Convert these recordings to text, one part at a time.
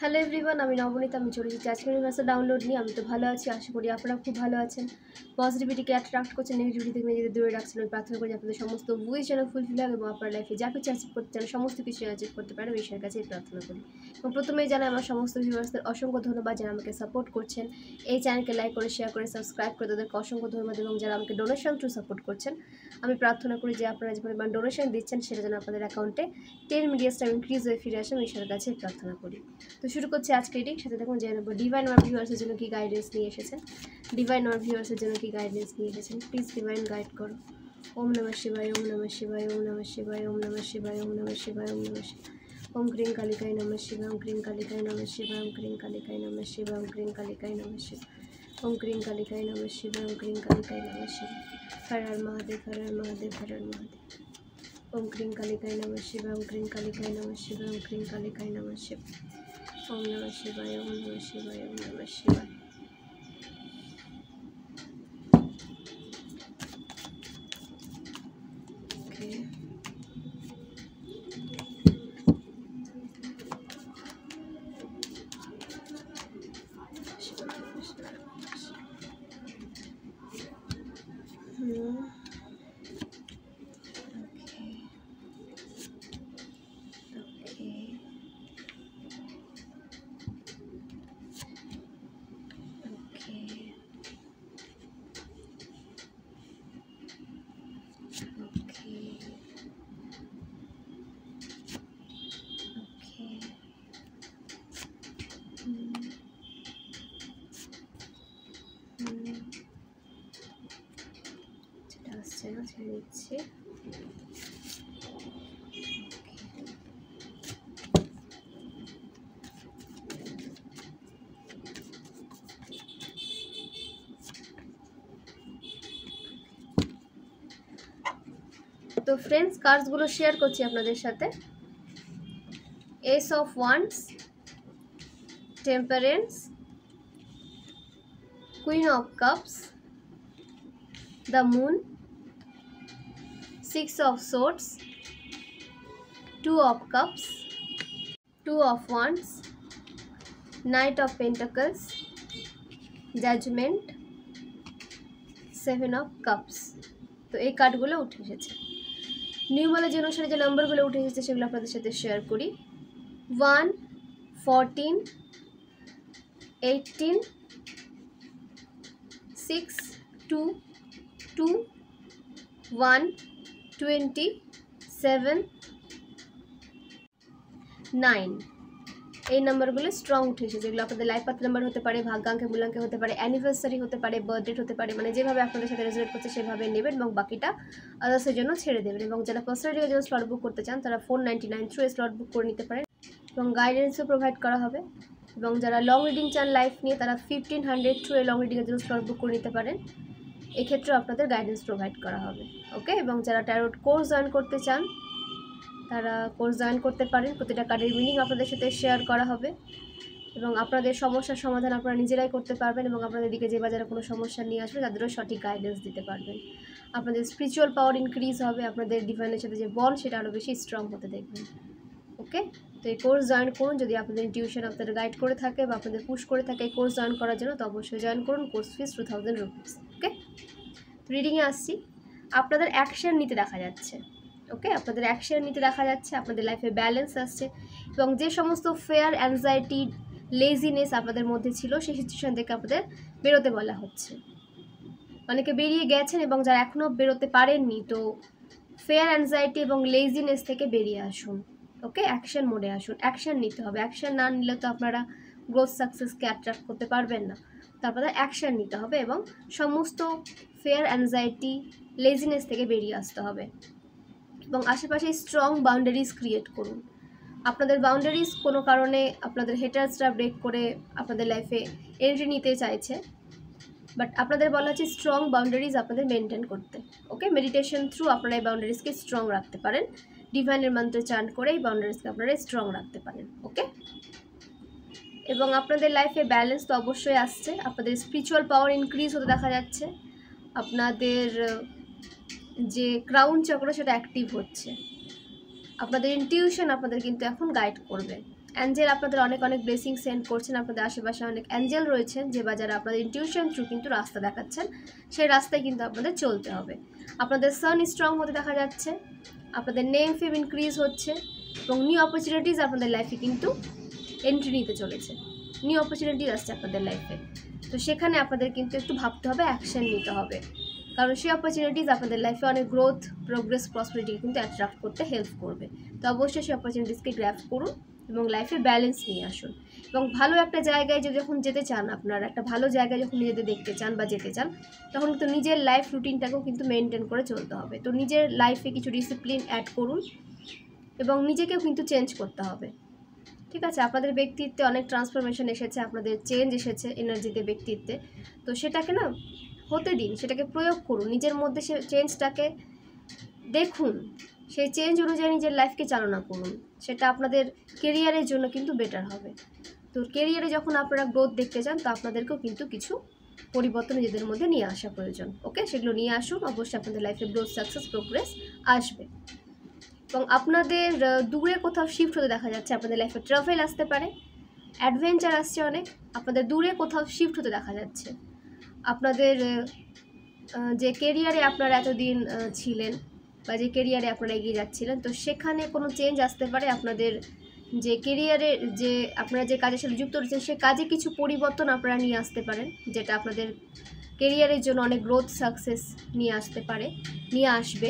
Hello everyone, আমি নবনীতা। আমি চলে এসেছি আজকের ইউনিভার্সাল ডাউনলোড নিয়ে। আমি তো ভালো আছি, আশা করি আপনারা খুব ভালো আছেন। পজিটিভিটিকে অ্যাট্রাক্ট করছেন, নেগেটিভিটি থেকে নিজেদের দূরে রাখছেন। আমি প্রার্থনা করি আপনাদের সমস্ত উইশ যেন ফুলফিল হয় এবং আপনার লাইফে যা কিছু অ্যাচিভ করতে চান সমস্ত কিছু অ্যাচিভ করতে পারেন, ঈশ্বরের কাছে প্রার্থনা করি। এবং প্রথমেই জানাই আমার সমস্ত ভিউয়ার্সদের অসংখ্য ধন্যবাদ যারা আমাকে সাপোর্ট করছেন। এই চ্যানেলকে লাইক করে, শেয়ার করে, সাবস্ক্রাইব করে তাদেরকে অসংখ্য ধন্যবাদ। এবং যারা আমাকে ডোনেশন থ্রু সাপোর্ট করছেন, আমি প্রার্থনা করি যে আপনারা যে পরিমাণ ডোনেশন দিচ্ছেন সেটা যেন আপনাদের অ্যাকাউন্টে 10 মিলিয়ন টাইম ইনক্রিজ হয়ে ফিরে আসে, আমি ঈশ্বরের কাছে প্রার্থনা করি। তো শুরু করছি আজকে রিডিং। সাথে দেখুন জেনে নেব ডিভাইন ওয়ার ভিউয়ার্সের জন্য কি গাইডেন্স নিয়ে এসেছেন। ডিভাইন ওয়ার ভিউয়ার্সের জন্য কি গাইডেন্স নিয়ে এসেছেন, প্লিজ ডিভাইন গাইড করো। ওম নমঃ শিবায়, ওম নমঃ শিবায়, ওম নমঃ শিবায়, ওম নমঃ শিবায়, ওম নমঃ শিবায়, ওম নমঃ শিবায়। ওম ক্রিং কালিকায় নমঃ শিবায়, ওম ক্রিং কালিকায় নমঃ শিবায়, ওম ক্রিং কালিকায় নমঃ শিবায়, ওম ক্রিং কালিকায় নমঃ শিবায়, ওম ক্রিং কালিকায় নমঃ শিবায়, ওম ক্রিং কালিকায় নমঃ শিবায়। হর হর মহাদেব, হর হর মহাদেব, হর হর মহাদেব। ওম ক্রিং কালিকায় নমঃ শিবায়, ওম ক্রিং কালিকায় নমঃ শিবায়, ওম ক্রিং কালিকায় নমঃ শিবায়। ওম নমঃ শিবায়, ওম নমঃ শিবায়, ওম নমঃ শিবায়। ছেড়ে দিচ্ছি। তো ফ্রেন্ডস, কার্ডসগুলো শেয়ার করছি আপনাদের সাথে। S of wands, temperance, queen of cups, the moon, 6 of swords, 2 of cups, 2 of wands, knight of pentacles, judgment, 7 of cups। তো এই কার্ডগুলো উঠে এসেছে। নিউমারোলজি অনুসারে যে নাম্বারগুলো উঠে এসেছে সেগুলো আপনাদের সাথে শেয়ার করি। 1, 14, 18, 6, 2, 2, 1, 20, 7, 9। এই নাম্বারগুলো স্ট্রং উঠে এসেছে। যেগুলো আপনাদের লাইফ পাথ নাম্বার হতে পারে, ভাগ্যাঙ্কে মূলাঙ্কে হতে পারে, অ্যানিভার্সারি হতে পারে, বার্থডেট হতে পারে। মানে যেভাবে আপনাদের সাথে রেজোনেট করছে সেভাবে নেবেন এবং বাকিটা আদার্সের জন্য ছেড়ে দেবেন। এবং যারা পার্সোনালিটির জন্য স্লট বুক করতে চান তারা 499 থ্রু স্লট বুক করে নিতে পারেন এবং গাইডেন্সও প্রোভাইড করা হবে। এবং যারা লং রিডিং চান লাইফ নিয়ে তারা 1500 থ্রু লং রিডিংয়ের জন্য স্লট বুক করে নিতে পারেন। এক্ষেত্রেও আপনাদের গাইডেন্স প্রোভাইড করা হবে। ওকে। এবং যারা ট্যারোট কোর্স জয়েন করতে চান তারা কোর্স জয়েন করতে পারেন। প্রতিটা কার্ডের মিনিং আপনাদের সাথে শেয়ার করা হবে এবং আপনাদের সমস্যার সমাধান আপনারা নিজেরাই করতে পারবেন এবং আপনাদের দিকে যে বাজারে কোনো সমস্যা নিয়ে আসবে তাদেরও সঠিক গাইডেন্স দিতে পারবেন। আপনাদের স্পিরিচুয়াল পাওয়ার ইনক্রিজ হবে, আপনাদের ডিভাইনের সাথে যে বন্ড সেটা আরও বেশি স্ট্রং হতে দেখবেন। ওকে। তো এই কোর্স জয়েন করুন। যদি আপনাদের ইনটিউশন আপনাদের গাইড করে থাকে বা আপনাদের পুশ করে থাকে এই কোর্স জয়েন করার জন্য, তো অবশ্যই জয়েন করুন। Course fees 2000 rupees. ওকে। রিডিংয়ে আসছি। আপনাদের অ্যাকশন নিতে দেখা যাচ্ছে। ওকে। আপনাদের অ্যাকশন নিতে দেখা যাচ্ছে, আপনাদের লাইফে ব্যালেন্স আসছে এবং যে সমস্ত ফেয়ার, অ্যাংজাইটি, লেজিনেস আপনাদের মধ্যে ছিল সেই সিচুয়েশন থেকে আপনাদের বেরোতে বলা হচ্ছে। অনেকে বেরিয়ে গেছেন এবং যারা এখনও বেরোতে পারেননি, তো ফেয়ার, অ্যাংজাইটি এবং লেজিনেস থেকে বেরিয়ে আসুন। ওকে। অ্যাকশন মোডে আসুন। অ্যাকশন নিতে হবে। অ্যাকশন না নিলে তো আপনারা গ্রোথ সাকসেসকে অ্যাট্রাক্ট করতে পারবেন না। তো আপনাদের অ্যাকশন নিতে হবে এবং সমস্ত ফেয়ার, অ্যাংজাইটি, লেজিনেস থেকে বেরিয়ে আসতে হবে এবং আশেপাশে স্ট্রং বাউন্ডারিজ ক্রিয়েট করুন। আপনাদের বাউন্ডারিজ কোনো কারণে আপনাদের হেটার্সরা ব্রেক করে আপনাদের লাইফে এন্ট্রি নিতে চাইছে, বাট আপনাদের বলা হচ্ছে স্ট্রং বাউন্ডারিজ আপনাদের মেনটেন করতে। ওকে। মেডিটেশন থ্রু আপনারা এই বাউন্ডারিজকে স্ট্রং রাখতে পারেন। ডিভাইনের মন্ত্রে চান্ট করে এই বাউন্ডারিজকে আপনারা স্ট্রং রাখতে পারেন। ওকে। এবং আপনাদের লাইফে ব্যালেন্স তো অবশ্যই আসছে। আপনাদের স্পিরিচুয়াল পাওয়ার ইনক্রিজ হতে দেখা যাচ্ছে। আপনাদের যে ক্রাউন চক্র সেটা অ্যাক্টিভ হচ্ছে। আপনাদের ইনটিউশন আপনাদের কিন্তু এখন গাইড করবে। অ্যাঞ্জেল আপনাদের অনেক অনেক ব্লেসিং সেন্ড করছেন, আপনাদের আশেপাশে অনেক অ্যাঞ্জেল রয়েছেন যে বা যারা আপনাদের ইনটিউশন থ্রু কিন্তু রাস্তা দেখাচ্ছেন, সেই রাস্তায় কিন্তু আপনাদের চলতে হবে। আপনাদের সান স্ট্রং হতে দেখা যাচ্ছে, আপনাদের নেম ফেম ইনক্রিজ হচ্ছে এবং নিউ অপরচুনিটিস আপনাদের লাইফে কিন্তু এন্ট্রি নিতে চলেছে। নিউ অপরচুনিটিস আসছে আপনাদের লাইফে, তো সেখানে আপনাদের কিন্তু একটু ভাবতে হবে, অ্যাকশন নিতে হবে, কারণ সেই অপরচুনিটিস আপনাদের লাইফে অনেক গ্রোথ, প্রোগ্রেস, প্রসপারিটি কিন্তু অ্যাট্রাক্ট করতে হেল্প করবে। তো অবশ্যই সেই অপরচুনিটিসকে গ্র্যাব করুন এবং লাইফে ব্যালেন্স নিয়ে আসুন। এবং ভালো একটা জায়গায় যখন যেতে চান, আপনারা একটা ভালো জায়গায় যখন নিজেদের দেখতে চান বা যেতে চান, তখন কিন্তু নিজের লাইফ রুটিনটাকেও কিন্তু মেনটেন করে চলতে হবে। তো নিজের লাইফে কিছু ডিসিপ্লিন অ্যাড করুন এবং নিজেকেও কিন্তু চেঞ্জ করতে হবে। ঠিক আছে, আপনাদের ব্যক্তিত্বে অনেক ট্রান্সফরমেশন এসেছে, আপনাদের চেঞ্জ এসেছে এনার্জিতে, ব্যক্তিত্বে। তো সেটাকে না হতে দিন, সেটাকে প্রয়োগ করুন, নিজের মধ্যে সে চেঞ্জটাকে দেখুন, সেই চেঞ্জ অনুযায়ী নিজের লাইফকে চালনা করুন। সেটা আপনাদের কেরিয়ারের জন্য কিন্তু বেটার হবে। তো কেরিয়ারে যখন আপনারা গ্রোথ দেখতে চান, তো আপনাদেরকেও কিন্তু কিছু পরিবর্তন নিজেদের মধ্যে নিয়ে আসা প্রয়োজন। ওকে, সেগুলো নিয়ে আসুন, অবশ্যই আপনাদের লাইফে গ্রোথ, সাকসেস, প্রোগ্রেস আসবে। এবং আপনাদের দূরে কোথাও শিফট হতে দেখা যাচ্ছে, আপনাদের লাইফে ট্রাভেল আসতে পারে, অ্যাডভেঞ্চার আসছে অনেক, আপনাদের দূরে কোথাও শিফট হতে দেখা যাচ্ছে। আপনাদের যে কেরিয়ারে আপনারা এতদিন ছিলেন বা যে কেরিয়ারে আপনারা এগিয়ে যাচ্ছিলেন, তো সেখানে কোনো চেঞ্জ আসতে পারে। আপনাদের যে কেরিয়ারে যে আপনারা যে কাজের সাথে যুক্ত রয়েছেন, সে কাজে কিছু পরিবর্তন আপনারা নিয়ে আসতে পারেন, যেটা আপনাদের কেরিয়ারের জন্য অনেক গ্রোথ, সাকসেস নিয়ে আসবে।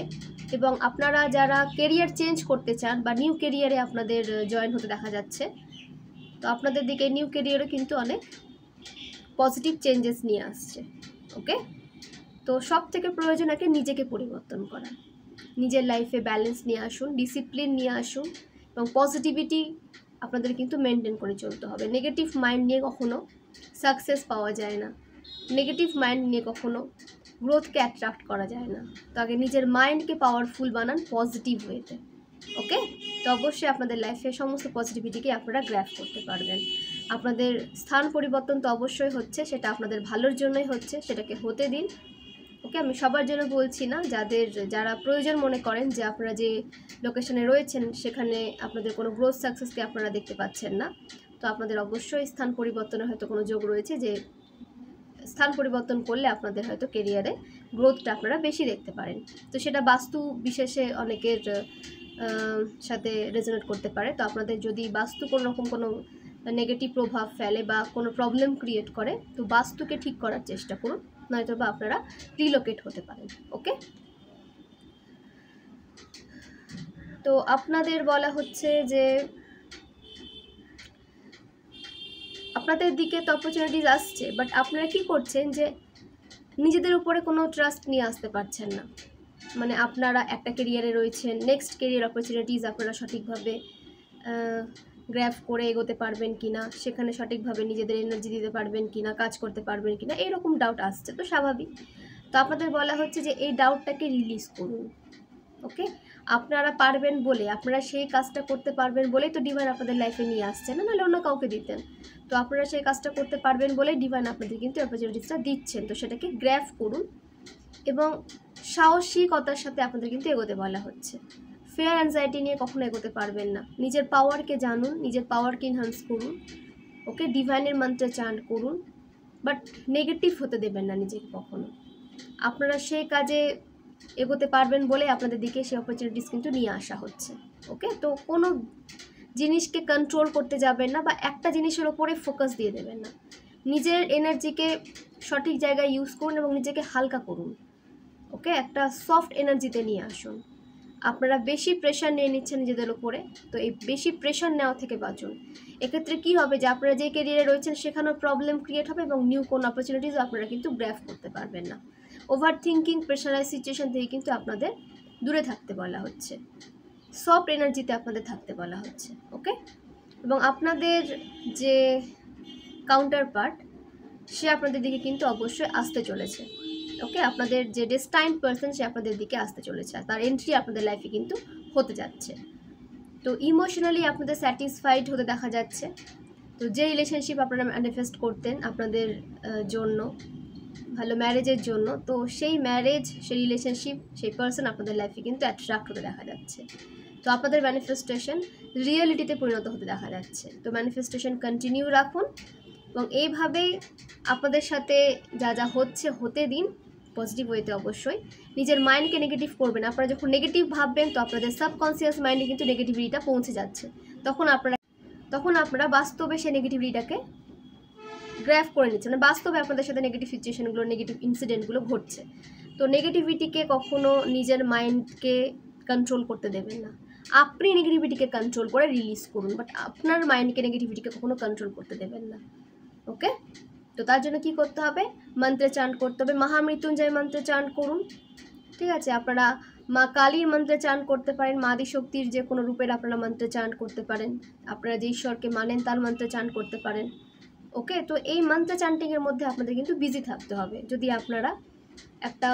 এবং আপনারা যারা কেরিয়ার চেঞ্জ করতে চান বা নিউ কেরিয়ারে আপনাদের জয়েন হতে দেখা যাচ্ছে, তো আপনাদের দিকে নিউ কেরিয়ারে কিন্তু অনেক পজিটিভ চেঞ্জেস নিয়ে আসছে। ওকে, তো সব থেকে প্রয়োজন আগে নিজেকে পরিবর্তন করা, নিজের লাইফে ব্যালেন্স নিয়ে আসুন, ডিসিপ্লিন নিয়ে আসুন এবং পজিটিভিটি আপনাদের কিন্তু মেনটেন করে চলতে হবে। নেগেটিভ মাইন্ড নিয়ে কখনো সাকসেস পাওয়া যায় না, নেগেটিভ মাইন্ড নিয়ে কখনো গ্রোথকে অ্যাট্রাক্ট করা যায় না। তো আগে নিজের মাইন্ডকে পাওয়ারফুল বানান পজিটিভ ওয়েতে। ওকে, তো অবশ্যই আপনাদের লাইফে সমস্ত পজিটিভিটিকে আপনারা গ্র্যাব করতে পারবেন। আপনাদের স্থান পরিবর্তন তো অবশ্যই হচ্ছে, সেটা আপনাদের ভালোর জন্যই হচ্ছে, সেটাকে হতে দিন। ওকে, আমি সবার জন্য বলছি না, যারা প্রয়োজন মনে করেন যে আপনারা যে লোকেশনে রয়েছেন সেখানে আপনাদের কোনো গ্রোথ, সাকসেসকে আপনারা দেখতে পাচ্ছেন না, তো আপনাদের অবশ্যই স্থান পরিবর্তনের হয়তো কোনো যোগ রয়েছে, যে স্থান পরিবর্তন করলে আপনাদের হয়তো কেরিয়ারে গ্রোথটা আপনারা বেশি দেখতে পারেন। তো সেটা বাস্তু বিশেষে অনেকের সাথে রেজোনেট করতে পারে। তো আপনাদের যদি বাস্তু কোনো রকম কোনো নেগেটিভ প্রভাব ফেলে বা কোনো প্রবলেম ক্রিয়েট করে, তো বাস্তুকে ঠিক করার চেষ্টা করুন, নয়তো বা আপনারা রিলোকেট হতে পারেন। ওকে, তো আপনাদের বলা হচ্ছে যে আপনাদের দিকে তো অপরচুনিটিস আসছে, বাট আপনারা কি করছেন যে নিজেদের উপরে কোনো ট্রাস্ট নিয়ে আসতে পারছেন না। মানে আপনারা একটা কেরিয়ারে রয়েছেন, নেক্সট কেরিয়ার অপরচুনিটিস আপনারা সঠিকভাবে গ্র্যাব করে এগোতে পারবেন কিনা, সেখানে সঠিকভাবে নিজেদের এনার্জি দিতে পারবেন কিনা, কাজ করতে পারবেন কিনা, এইরকম ডাউট আসছে, তো স্বাভাবিক। তো আপনাদের বলা হচ্ছে যে এই ডাউটটাকে রিলিজ করুন। ওকে, আপনারা পারবেন বলে, আপনারা সেই কাজটা করতে পারবেন বলেই তো ডিভাইন আপনাদের লাইফে নিয়ে আসছেন, না নাহলে অন্য কাউকে দিতেন। তো আপনারা সেই কাজটা করতে পারবেন বলেই ডিভাইন আপনাদের কিন্তু অপরচুনিটিসটা দিচ্ছেন। তো সেটাকে গ্র্যাব করুন এবং সাহসিকতার সাথে আপনাদের কিন্তু এগোতে বলা হচ্ছে। ফেয়ার অ্যাংজাইটি নিয়ে কখনো এগোতে পারবেন না। নিজের পাওয়ারকে জানুন, নিজের পাওয়ারকে ইনহ্যান্স করুন। ওকে, ডিভাইনের মন্ত্রে চান্ট করুন, বাট নেগেটিভ হতে দেবেন না নিজেকে কখনো। আপনারা সেই কাজে এগোতে পারবেন বলে আপনাদের দিকে সেই অপরচুনিটিস কিন্তু নিয়ে আসা হচ্ছে। ওকে, তো কোনো জিনিসকে কন্ট্রোল করতে যাবেন না বা একটা জিনিসের ওপরে ফোকাস দিয়ে দেবেন না। নিজের এনার্জিকে সঠিক জায়গায় ইউজ করুন এবং নিজেকে হালকা করুন। ওকে, একটা সফট এনার্জিতে নিয়ে আসুন। আপনারা বেশি প্রেশার নিয়ে নিচ্ছেন নিজেদের উপরে, তো এই বেশি প্রেশার নেওয়া থেকে বাঁচুন। এক্ষেত্রে কী হবে যে আপনারা যে কেরিয়ারে রয়েছেন সেখানেও প্রবলেম ক্রিয়েট হবে এবং নিউ কোনো অপরচুনিটিস আপনারা কিন্তু গ্র্যাব করতে পারবেন না। ওভার থিঙ্কিং, প্রেশারাইজ সিচুয়েশন থেকে কিন্তু আপনাদের দূরে থাকতে বলা হচ্ছে, সফট এনার্জিতে আপনাদের থাকতে বলা হচ্ছে। ওকে, এবং আপনাদের যে কাউন্টার পার্ট সে আপনাদের দিকে কিন্তু অবশ্যই আসতে চলেছে। ওকে, আপনাদের যে ডেস্টাইন্ড পারসন সে আপনাদের দিকে আসতে চলেছে, তার এন্ট্রি আপনাদের লাইফে কিন্তু হতে যাচ্ছে। তো ইমোশনালি আপনাদের স্যাটিসফাইড হতে দেখা যাচ্ছে। তো যে রিলেশনশিপ আপনারা ম্যানিফেস্ট করতেন আপনাদের জন্য, ভালো ম্যারেজের জন্য, তো সেই ম্যারেজ, সেই রিলেশনশিপ, সেই পারসন আপনাদের লাইফে কিন্তু অ্যাট্রাক্ট হতে দেখা যাচ্ছে। তো আপনাদের ম্যানিফেস্টেশন রিয়েলিটিতে পরিণত হতে দেখা যাচ্ছে। তো ম্যানিফেস্টেশন কন্টিনিউ রাখুন এবং এইভাবেই আপনাদের সাথে যা যা হচ্ছে হতে দিন, পজিটিভ ওয়েতে অবশ্যই। নিজের মাইন্ডকে নেগেটিভ করবেন। আপনারা যখন নেগেটিভ ভাববেন তো আপনাদের সাবকনসিয়াস মাইন্ডে কিন্তু নেগেটিভিটিটা পৌঁছে যাচ্ছে। তখন আপনারা বাস্তবে সেই নেগেটিভিটিটাকে গ্র্যাব করে নিচ্ছে, মানে বাস্তবে আপনাদের সাথে নেগেটিভ সিচুয়েশনগুলো, নেগেটিভ ইনসিডেন্টগুলো ঘটছে। তো নেগেটিভিটিকে কখনো নিজের মাইন্ডকে কন্ট্রোল করতে দেবেন না। আপনি নেগেটিভিটিকে কন্ট্রোল করে রিলিজ করুন, বাট আপনার মাইন্ডকে নেগেটিভিটিকে কখনো কন্ট্রোল করতে দেবেন না। ওকে, তো তার জন্য কি করতে হবে? মন্ত্রে চান্ট করতে হবে। মহামৃত্যুঞ্জয় মন্ত্রে চান্ট করুন, ঠিক আছে? আপনারা মা কালীর মন্ত্রে চান্ট করতে পারেন, মা আদিশক্তির যে কোনো রূপের আপনারা মন্ত্রে চান্ট করতে পারেন, আপনারা যে ঈশ্বরকে মানেন তার মন্ত্রে চান্ট করতে পারেন। ওকে, তো এই মন্ত্র চান্টিংয়ের মধ্যে আপনাদের কিন্তু বিজি থাকতে হবে। যদি আপনারা একটা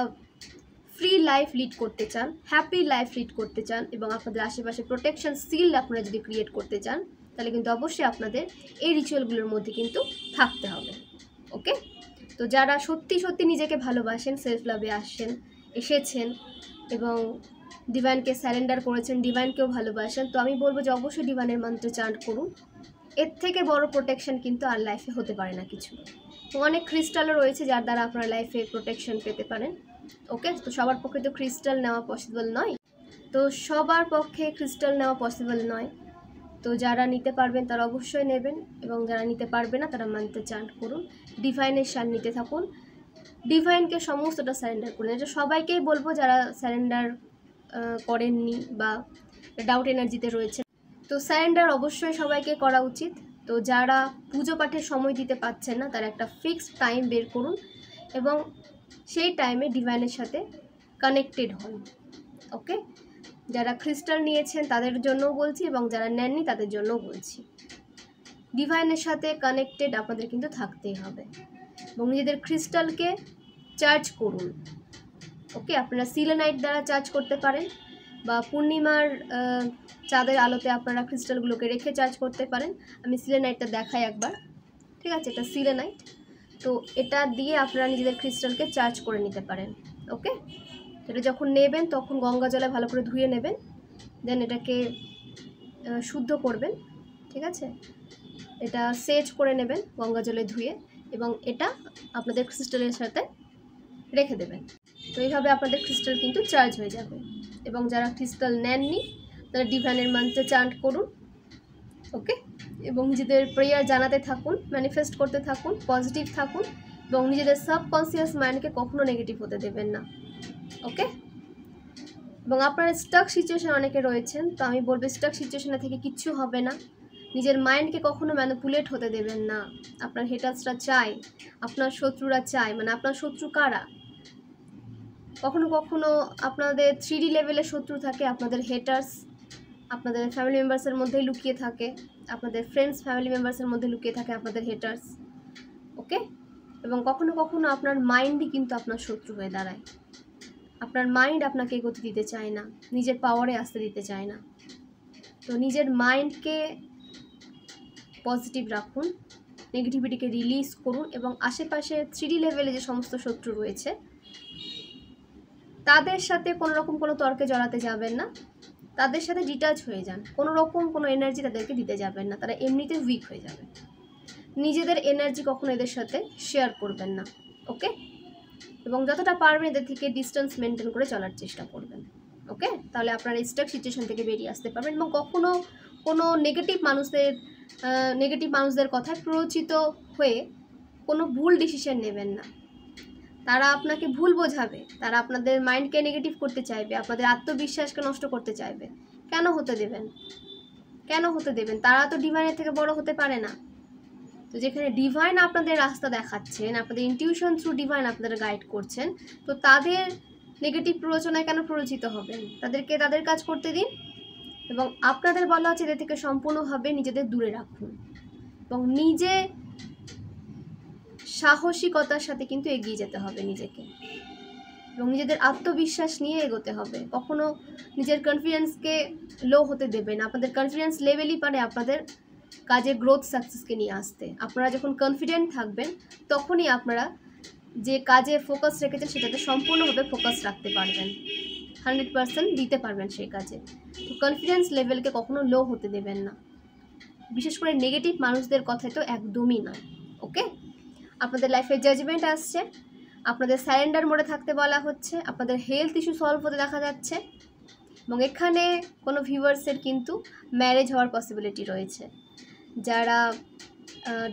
ফ্রি লাইফ লিড করতে চান, হ্যাপি লাইফ লিড করতে চান এবং আপনাদের আশেপাশে প্রোটেকশন সিল আপনারা যদি ক্রিয়েট করতে চান, তাহলে কিন্তু অবশ্যই আপনাদের এই রিচুয়ালগুলোর মধ্যে কিন্তু থাকতে হবে। ওকে, তো যারা সত্যি সত্যি নিজেকে ভালোবাসেন, সেলফ লাভে এসেছেন এবং ডিভাইনকে স্যারেন্ডার করেছেন, ডিভাইনকেও ভালোবাসেন, তো আমি বলবো যে অবশ্যই ডিভাইনের মন্ত্র চান্ট করুন। এর থেকে বড় প্রোটেকশন কিন্তু আর লাইফে হতে পারে না কিছু। অনেক ক্রিস্টালও রয়েছে যার দ্বারা আপনার লাইফে প্রোটেকশন পেতে পারেন। ওকে, তো সবার পক্ষে তো ক্রিস্টাল নেওয়া পসিবল নয়, তো যারা নিতে পারবেন তারা অবশ্যই নেবেন এবং যারা নিতে পারবে না তারা মানতে চান্ট করুন, ডিভাইনের সান্নিধ্যে থাকুন, ডিভাইনকে সমস্তটা স্যারেন্ডার করুন। এটা সবাইকেই বলবো যারা স্যারেন্ডার করেননি বা ডাউট এনার্জিতে রয়েছে, তো স্যারেন্ডার অবশ্যই সবাইকে করা উচিত। তো যারা পুজো পাঠের সময় দিতে পারছেন না তারা একটা ফিক্সড টাইম বের করুন এবং সেই টাইমে ডিভাইনের সাথে কানেক্টেড হন। ওকে, যারা ক্রিস্টাল নিয়েছেন তাদের জন্যও বলছি এবং যারা নেননি তাদের জন্যও বলছি, ডিভাইনের সাথে কানেক্টেড আপনাদের কিন্তু থাকতেই হবে এবং নিজেদের ক্রিস্টালকে চার্জ করুন। ওকে, আপনারা সিলেনাইট দ্বারা চার্জ করতে পারেন বা পূর্ণিমার চাঁদের আলোতে আপনারা ক্রিস্টালগুলোকে রেখে চার্জ করতে পারেন। আমি সিলেনাইটটা দেখাই একবার, ঠিক আছে? এটা সিলেনাইট, তো এটা দিয়ে আপনারা নিজেদের ক্রিস্টালকে চার্জ করে নিতে পারেন। ওকে, এটা যখন নেবেন তখন গঙ্গা জলে ভালো করে ধুয়ে নেবেন, দেন এটাকে শুদ্ধ করবেন, ঠিক আছে? এটা সেচ করে নেবেন গঙ্গা জলে ধুয়ে এবং এটা আপনাদের ক্রিস্টালের সাথে রেখে দেবেন। তো এইভাবে আপনাদের ক্রিস্টাল কিন্তু চার্জ হয়ে যাবে এবং যারা ক্রিস্টাল নেননি তারা ডিভাইনের মন্ত্রে চান্ট করুন। ওকে, এবং নিজেদের প্রেয়ার জানাতে থাকুন, ম্যানিফেস্ট করতে থাকুন, পজিটিভ থাকুন এবং নিজেদের সাবকনসিয়াস মাইন্ডকে কখনো নেগেটিভ হতে দেবেন না। ওকে, এবং আপনার স্টাক সিচুয়েশন অনেকে রয়েছেন, তো আমি বলবো স্টাক সিচুয়েশনে থেকে কিচ্ছু হবে না। নিজের মাইন্ডকে কখনো ম্যানিপুলেট হতে দেবেন না। আপনার হেটার্সরা চায়, আপনার শত্রুরা চায়, মানে আপনার শত্রু কারা? কখনো কখনো আপনাদের 3D লেভেলের শত্রু থাকে, আপনাদের হেটার্স আপনাদের ফ্যামিলি মেম্বার্সের মধ্যেই লুকিয়ে থাকে, আপনাদের ফ্রেন্ডস ফ্যামিলি মেম্বার্সের মধ্যে লুকিয়ে থাকে আপনাদের হেটার্স। ওকে, এবং কখনো কখনো আপনার মাইন্ডই কিন্তু আপনার শত্রু হয়ে দাঁড়ায়। আপনার মাইন্ড আপনাকে এগোতে দিতে চায় না, নিজের পাওয়ারে আসতে দিতে চায় না। তো নিজের মাইন্ডকে পজিটিভ রাখুন, নেগেটিভিটিকে রিলিজ করুন এবং আশেপাশে 3D লেভেলে যে সমস্ত শত্রু রয়েছে তাদের সাথে কোনো রকম কোনো তর্কে জড়াতে যাবেন না, তাদের সাথে ডিটাচ হয়ে যান। কোনো রকম কোনো এনার্জি তাদেরকে দিতে যাবেন না, তারা এমনিতে উইক হয়ে যাবে। নিজেদের এনার্জি কখনো এদের সাথে শেয়ার করবেন না। ওকে, এবং যতটা পারবেন এদের থেকে ডিস্টেন্স মেনটেন করে চলার চেষ্টা করবেন। ওকে, তাহলে আপনারা স্টাক সিচুয়েশন থেকে বেরিয়ে আসতে পারবেন এবং কখনো কোনো নেগেটিভ মানুষদের কথায় প্ররোচিত হয়ে কোনো ভুল ডিসিশন নেবেন না। তারা আপনাকে ভুল বোঝাবে, তারা আপনাদের মাইন্ডকে নেগেটিভ করতে চাইবে, আপনাদের আত্মবিশ্বাসকে নষ্ট করতে চাইবে। কেন হতে দেবেন? তারা তো ডিভাইনের থেকে বড় হতে পারে না। তো যেখানে ডিভাইন আপনাদের রাস্তা দেখাচ্ছেন, আপনাদের ইনটিউশন থ্রু ডিভাইন আপনাদের গাইড করছেন, তো তাদের নেগেটিভ প্ররোচনায় কেন প্ররোচিত হবেন? তাদেরকে তাদের কাজ করতে দিন এবং আপনাদের বলা হচ্ছে এদের থেকে সম্পূর্ণভাবে নিজেদের দূরে রাখুন এবং নিজে সাহসিকতার সাথে কিন্তু এগিয়ে যেতে হবে নিজেকে এবং নিজেদের আত্মবিশ্বাস নিয়ে এগোতে হবে। কখনো নিজের কনফিডেন্সকে লো হতে দেবেন। আপনাদের কনফিডেন্স লেভেলই পারে আপনাদের কাজে গ্রোথ সাকসেসকে নিয়ে আসতে। আপনারা যখন কনফিডেন্ট থাকবেন তখনই আপনারা যে কাজে ফোকাস রেখেছেন সেটাতে সম্পূর্ণভাবে ফোকাস রাখতে পারবেন। 100% দিতে পারবেন সেই কাজে। তো কনফিডেন্স লেভেলকে কখনো লো হতে দেবেন না, বিশেষ করে নেগেটিভ মানুষদের কথায় তো একদমই নয়। ওকে, আপনাদের লাইফে জাজমেন্ট আসছে, আপনাদের স্যারেন্ডার মোডে থাকতে বলা হচ্ছে, আপনাদের হেলথ ইস্যু সলভ হতে দেখা যাচ্ছে, এবং এখানে কোনো ভিউয়ার্সের কিন্তু ম্যারেজ হওয়ার পসিবিলিটি রয়েছে।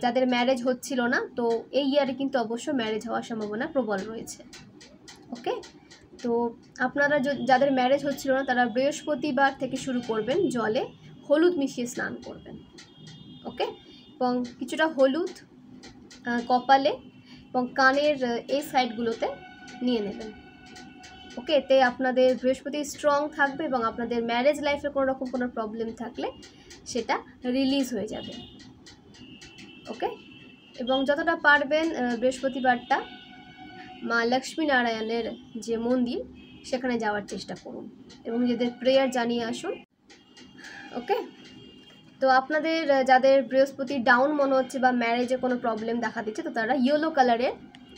যাদের ম্যারেজ হচ্ছিল না, তো এই ইয়ারে কিন্তু অবশ্য ম্যারেজ হওয়ার সম্ভাবনা প্রবল রয়েছে। ওকে, তো আপনারা যাদের ম্যারেজ হচ্ছিল না তারা বৃহস্পতিবার থেকে শুরু করবেন, জলে হলুদ মিশিয়ে স্নান করবেন। ওকে, এবং কিছুটা হলুদ কপালে এবং কানের এই সাইডগুলোতে নিয়ে নেবেন। ওকে, এতে আপনাদের বৃহস্পতি স্ট্রং থাকবে এবং আপনাদের ম্যারেজ লাইফে কোনো রকম কোনো প্রবলেম থাকলে সেটা রিলিজ হয়ে যাবে। ওকে, এবং যতটা পারবেন বৃহস্পতিবারটা মা লক্ষ্মী নারায়ণের যে মন্দির সেখানে যাওয়ার চেষ্টা করুন এবং নিজেদের প্রেয়ার জানিয়ে আসুন। ওকে, তো আপনাদের যাদের বৃহস্পতি ডাউন মনে হচ্ছে বা ম্যারেজে কোনো প্রবলেম দেখা দিচ্ছে, তো তারা ইয়েলো কালারের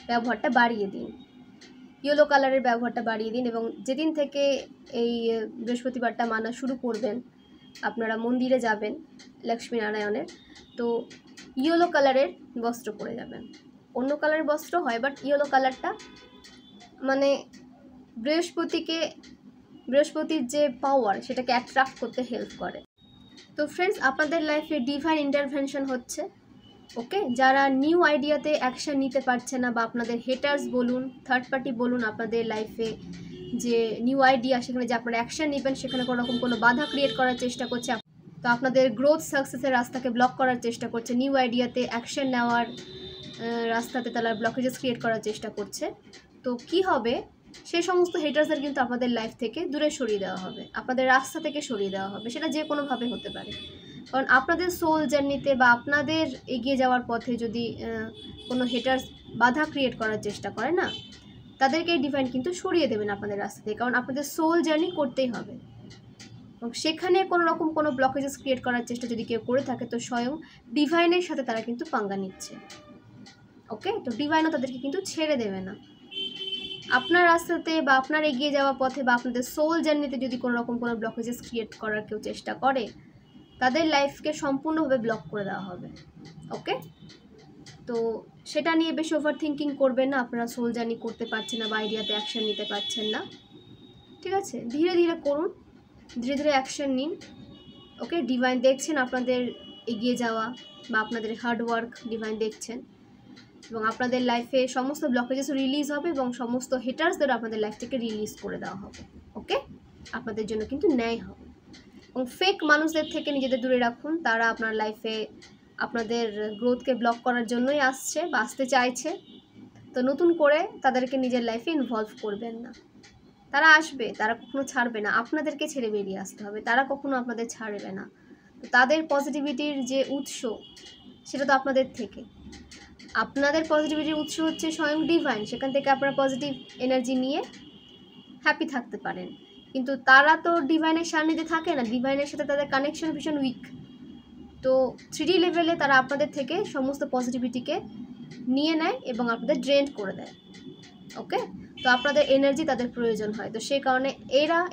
ব্যবহারটা বাড়িয়ে দিন, ইয়েলো কালারের ব্যবহারটা বাড়িয়ে দিন। এবং যেদিন থেকে এই বৃহস্পতিবারটা মানা শুরু করবেন, আপনারা মন্দিরে যাবেন লক্ষ্মী নারায়ণের, তো ইয়েলো কালারের বস্ত্র পরে যাবেন। অন্য কালারের বস্ত্র হয়, বাট ইয়েলো কালারটা মানে বৃহস্পতির যে পাওয়ার সেটাকে অ্যাট্রাক্ট করতে হেল্প করে। তো ফ্রেন্ডস, আপনাদের লাইফে ডিভাইন ইন্টারভেনশন হচ্ছে। ওকে, যারা নিউ আইডিয়াতে অ্যাকশন নিতে পারছে না, বা আপনাদের হেটার্স বলুন, থার্ড পার্টি বলুন, আপনাদের লাইফে যে নিউ আইডিয়া সেখানে যে আপনারা অ্যাকশন নেবেন সেখানে কোনো রকম কোনো বাধা ক্রিয়েট করার চেষ্টা করছে, তো আপনাদের গ্রোথ সাকসেসের রাস্তাকে ব্লক করার চেষ্টা করছে, নিউ আইডিয়াতে অ্যাকশন নেওয়ার রাস্তাতে তারা ব্লকেজেস ক্রিয়েট করার চেষ্টা করছে। তো কি হবে, সেই সমস্ত হেটার্সদের কিন্তু আপনাদের লাইফ থেকে দূরে সরিয়ে দেওয়া হবে, আপনাদের রাস্তা থেকে সরিয়ে দেওয়া হবে, সেটা যে কোনোভাবে হতে পারে। কারণ আপনাদের সোল জার্নিতে বা আপনাদের এগিয়ে যাওয়ার পথে যদি কোনো হেটার্স বাধা ক্রিয়েট করার চেষ্টা করে না, তাদেরকে ডিভাইন কিন্তু সরিয়ে দেবেন আপনাদের রাস্তা থেকে, কারণ আপনাদের সোল জার্নি করতেই হবে। এবং সেখানে কোনো রকম কোনো ব্লকেজেস ক্রিয়েট করার চেষ্টা যদি কেউ করে থাকে, তো স্বয়ং ডিভাইনের সাথে তারা কিন্তু পাঙ্গা নিচ্ছে। ওকে, তো ডিভাইনও তাদেরকে কিন্তু ছেড়ে দেবে না। আপনার রাস্তাতে বা আপনার এগিয়ে যাওয়া পথে বা আপনাদের সোল জার্নিতে যদি কোনো রকম কোনো ব্লকেজেস ক্রিয়েট করার কেউ চেষ্টা করে, তাদের লাইফকে সম্পূর্ণভাবে ব্লক করে দেওয়া হবে। ওকে, তো সেটা নিয়ে বেশি ওভার থিঙ্কিং করবেন না। আপনারা সোল জার্নি করতে পারছেন না বা আইডিয়াতে অ্যাকশন নিতে পারছেন না, ঠিক আছে, ধীরে ধীরে করুন, ধীরে ধীরে অ্যাকশন নিন। ওকে, ডিভাইন দেখছেন আপনাদের এগিয়ে যাওয়া বা আপনাদের হার্ড ওয়ার্ক ডিভাইন দেখছেন, এবং আপনাদের লাইফে সমস্ত ব্লকেজেস রিলিজ হবে এবং সমস্ত হেটার্সদের আপনাদের লাইফ থেকে রিলিজ করে দেওয়া হবে। ওকে, আপনাদের জন্য কিন্তু ন্যায় হবে। এবং ফেক মানুষদের থেকে নিজেদের দূরে রাখুন, তারা আপনার লাইফে আপনাদের গ্রোথকে ব্লক করার জন্যই আসছে বা আসতে চাইছে। তো নতুন করে তাদেরকে নিজের লাইফে ইনভলভ করবেন না, তারা আসবে, তারা কখনো ছাড়বে না, আপনাদেরকে ছেড়ে বেরিয়ে আসতে হবে, তারা কখনো আপনাদের ছাড়বে না। তো তাদের পজিটিভিটির যে উৎস সেটা তো আপনাদের থেকে, আপনাদের পজিটিভিটির উৎস হচ্ছে স্বয়ং ডিভাইন, সেখান থেকে আপনারা পজিটিভ এনার্জি নিয়ে হ্যাপি থাকতে পারেন। কিন্তু তারা তো ডিভাইনের সান্নিধ্যে থাকে না, ডিভাইনের সাথে তাদের কানেকশন ভীষণ উইক। তো 3D লেভেলে তারা আপনাদের থেকে সমস্ত পজিটিভিটিকে নিয়ে নেয় এবং আপনাদের ড্রেন করে দেয়। ওকে, তো আপনাদের এনার্জি তাদের প্রয়োজন হয়, তো সেই কারণে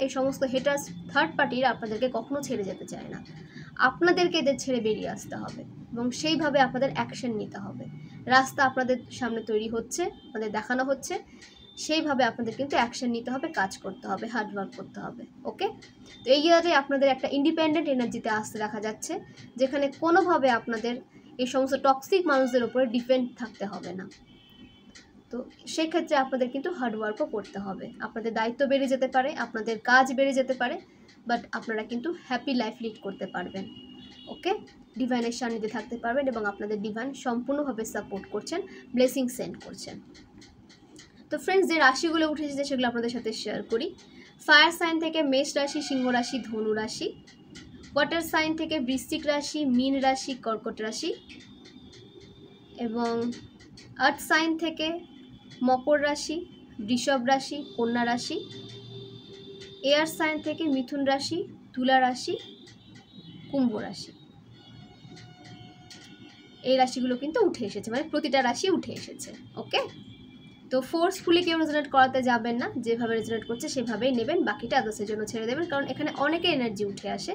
এই সমস্ত হেটার্স থার্ড পার্টিরা আপনাদেরকে কখনো ছেড়ে যেতে চায় না। আপনাদেরকে এদের ছেড়ে বেরিয়ে আসতে হবে এবং সেইভাবে আপনাদের অ্যাকশন নিতে হবে। রাস্তা আপনাদের সামনে তৈরি হচ্ছে, আপনাদের দেখানো হচ্ছে, সেইভাবে আপনাদের কিন্তু অ্যাকশন নিতে হবে, কাজ করতে হবে, হার্ড ওয়ার্ক করতে হবে। ওকে, তো এই ইয়ারে আপনাদের একটা ইন্ডিপেন্ডেন্ট এনার্জিতে আসতে দেখা যাচ্ছে, যেখানে কোনোভাবে আপনাদের এই সমস্ত টক্সিক মানুষদের উপরে ডিপেন্ড থাকতে হবে না। তো সেক্ষেত্রে আপনাদের কিন্তু হার্ড ওয়ার্কও করতে হবে, আপনাদের দায়িত্ব বেড়ে যেতে পারে, আপনাদের কাজ বেড়ে যেতে পারে, বাট আপনারা কিন্তু হ্যাপি লাইফ লিড করতে পারবেন। ওকে, ডিভাইনের সান্নিধ্যে থাকতে পারবেন এবং আপনাদের ডিভাইন সম্পূর্ণভাবে সাপোর্ট করছেন, ব্লেসিং সেন্ড করছেন। তো ফ্রেন্ডস, যে রাশিগুলো উঠে এসেছে সেগুলো আপনাদের সাথে শেয়ার করি। ফায়ার সাইন থেকে মেষ রাশি, সিংহ রাশি, ধনু রাশি। ওয়াটার সাইন থেকে বৃশ্চিক রাশি, মীন রাশি, কর্কট রাশি। এবং আর্থ সাইন থেকে মকর রাশি, বৃষভ রাশি, কন্যা রাশি। এয়ার সাইন থেকে মিথুন রাশি, তুলা রাশি, কুম্ভ রাশি। এই রাশিগুলো কিন্তু উঠে এসেছে, মানে প্রতিটা রাশি উঠে এসেছে। ওকে, তো ফোর্সফুলি কেউ রেজোনেট করাতে যাবেন না, যেভাবে রেজোনেট করছে সেভাবেই নেবেন, বাকিটা আদার্সের জন্য ছেড়ে দেবেন। কারণ এখানে অনেকের এনার্জি উঠে আসে,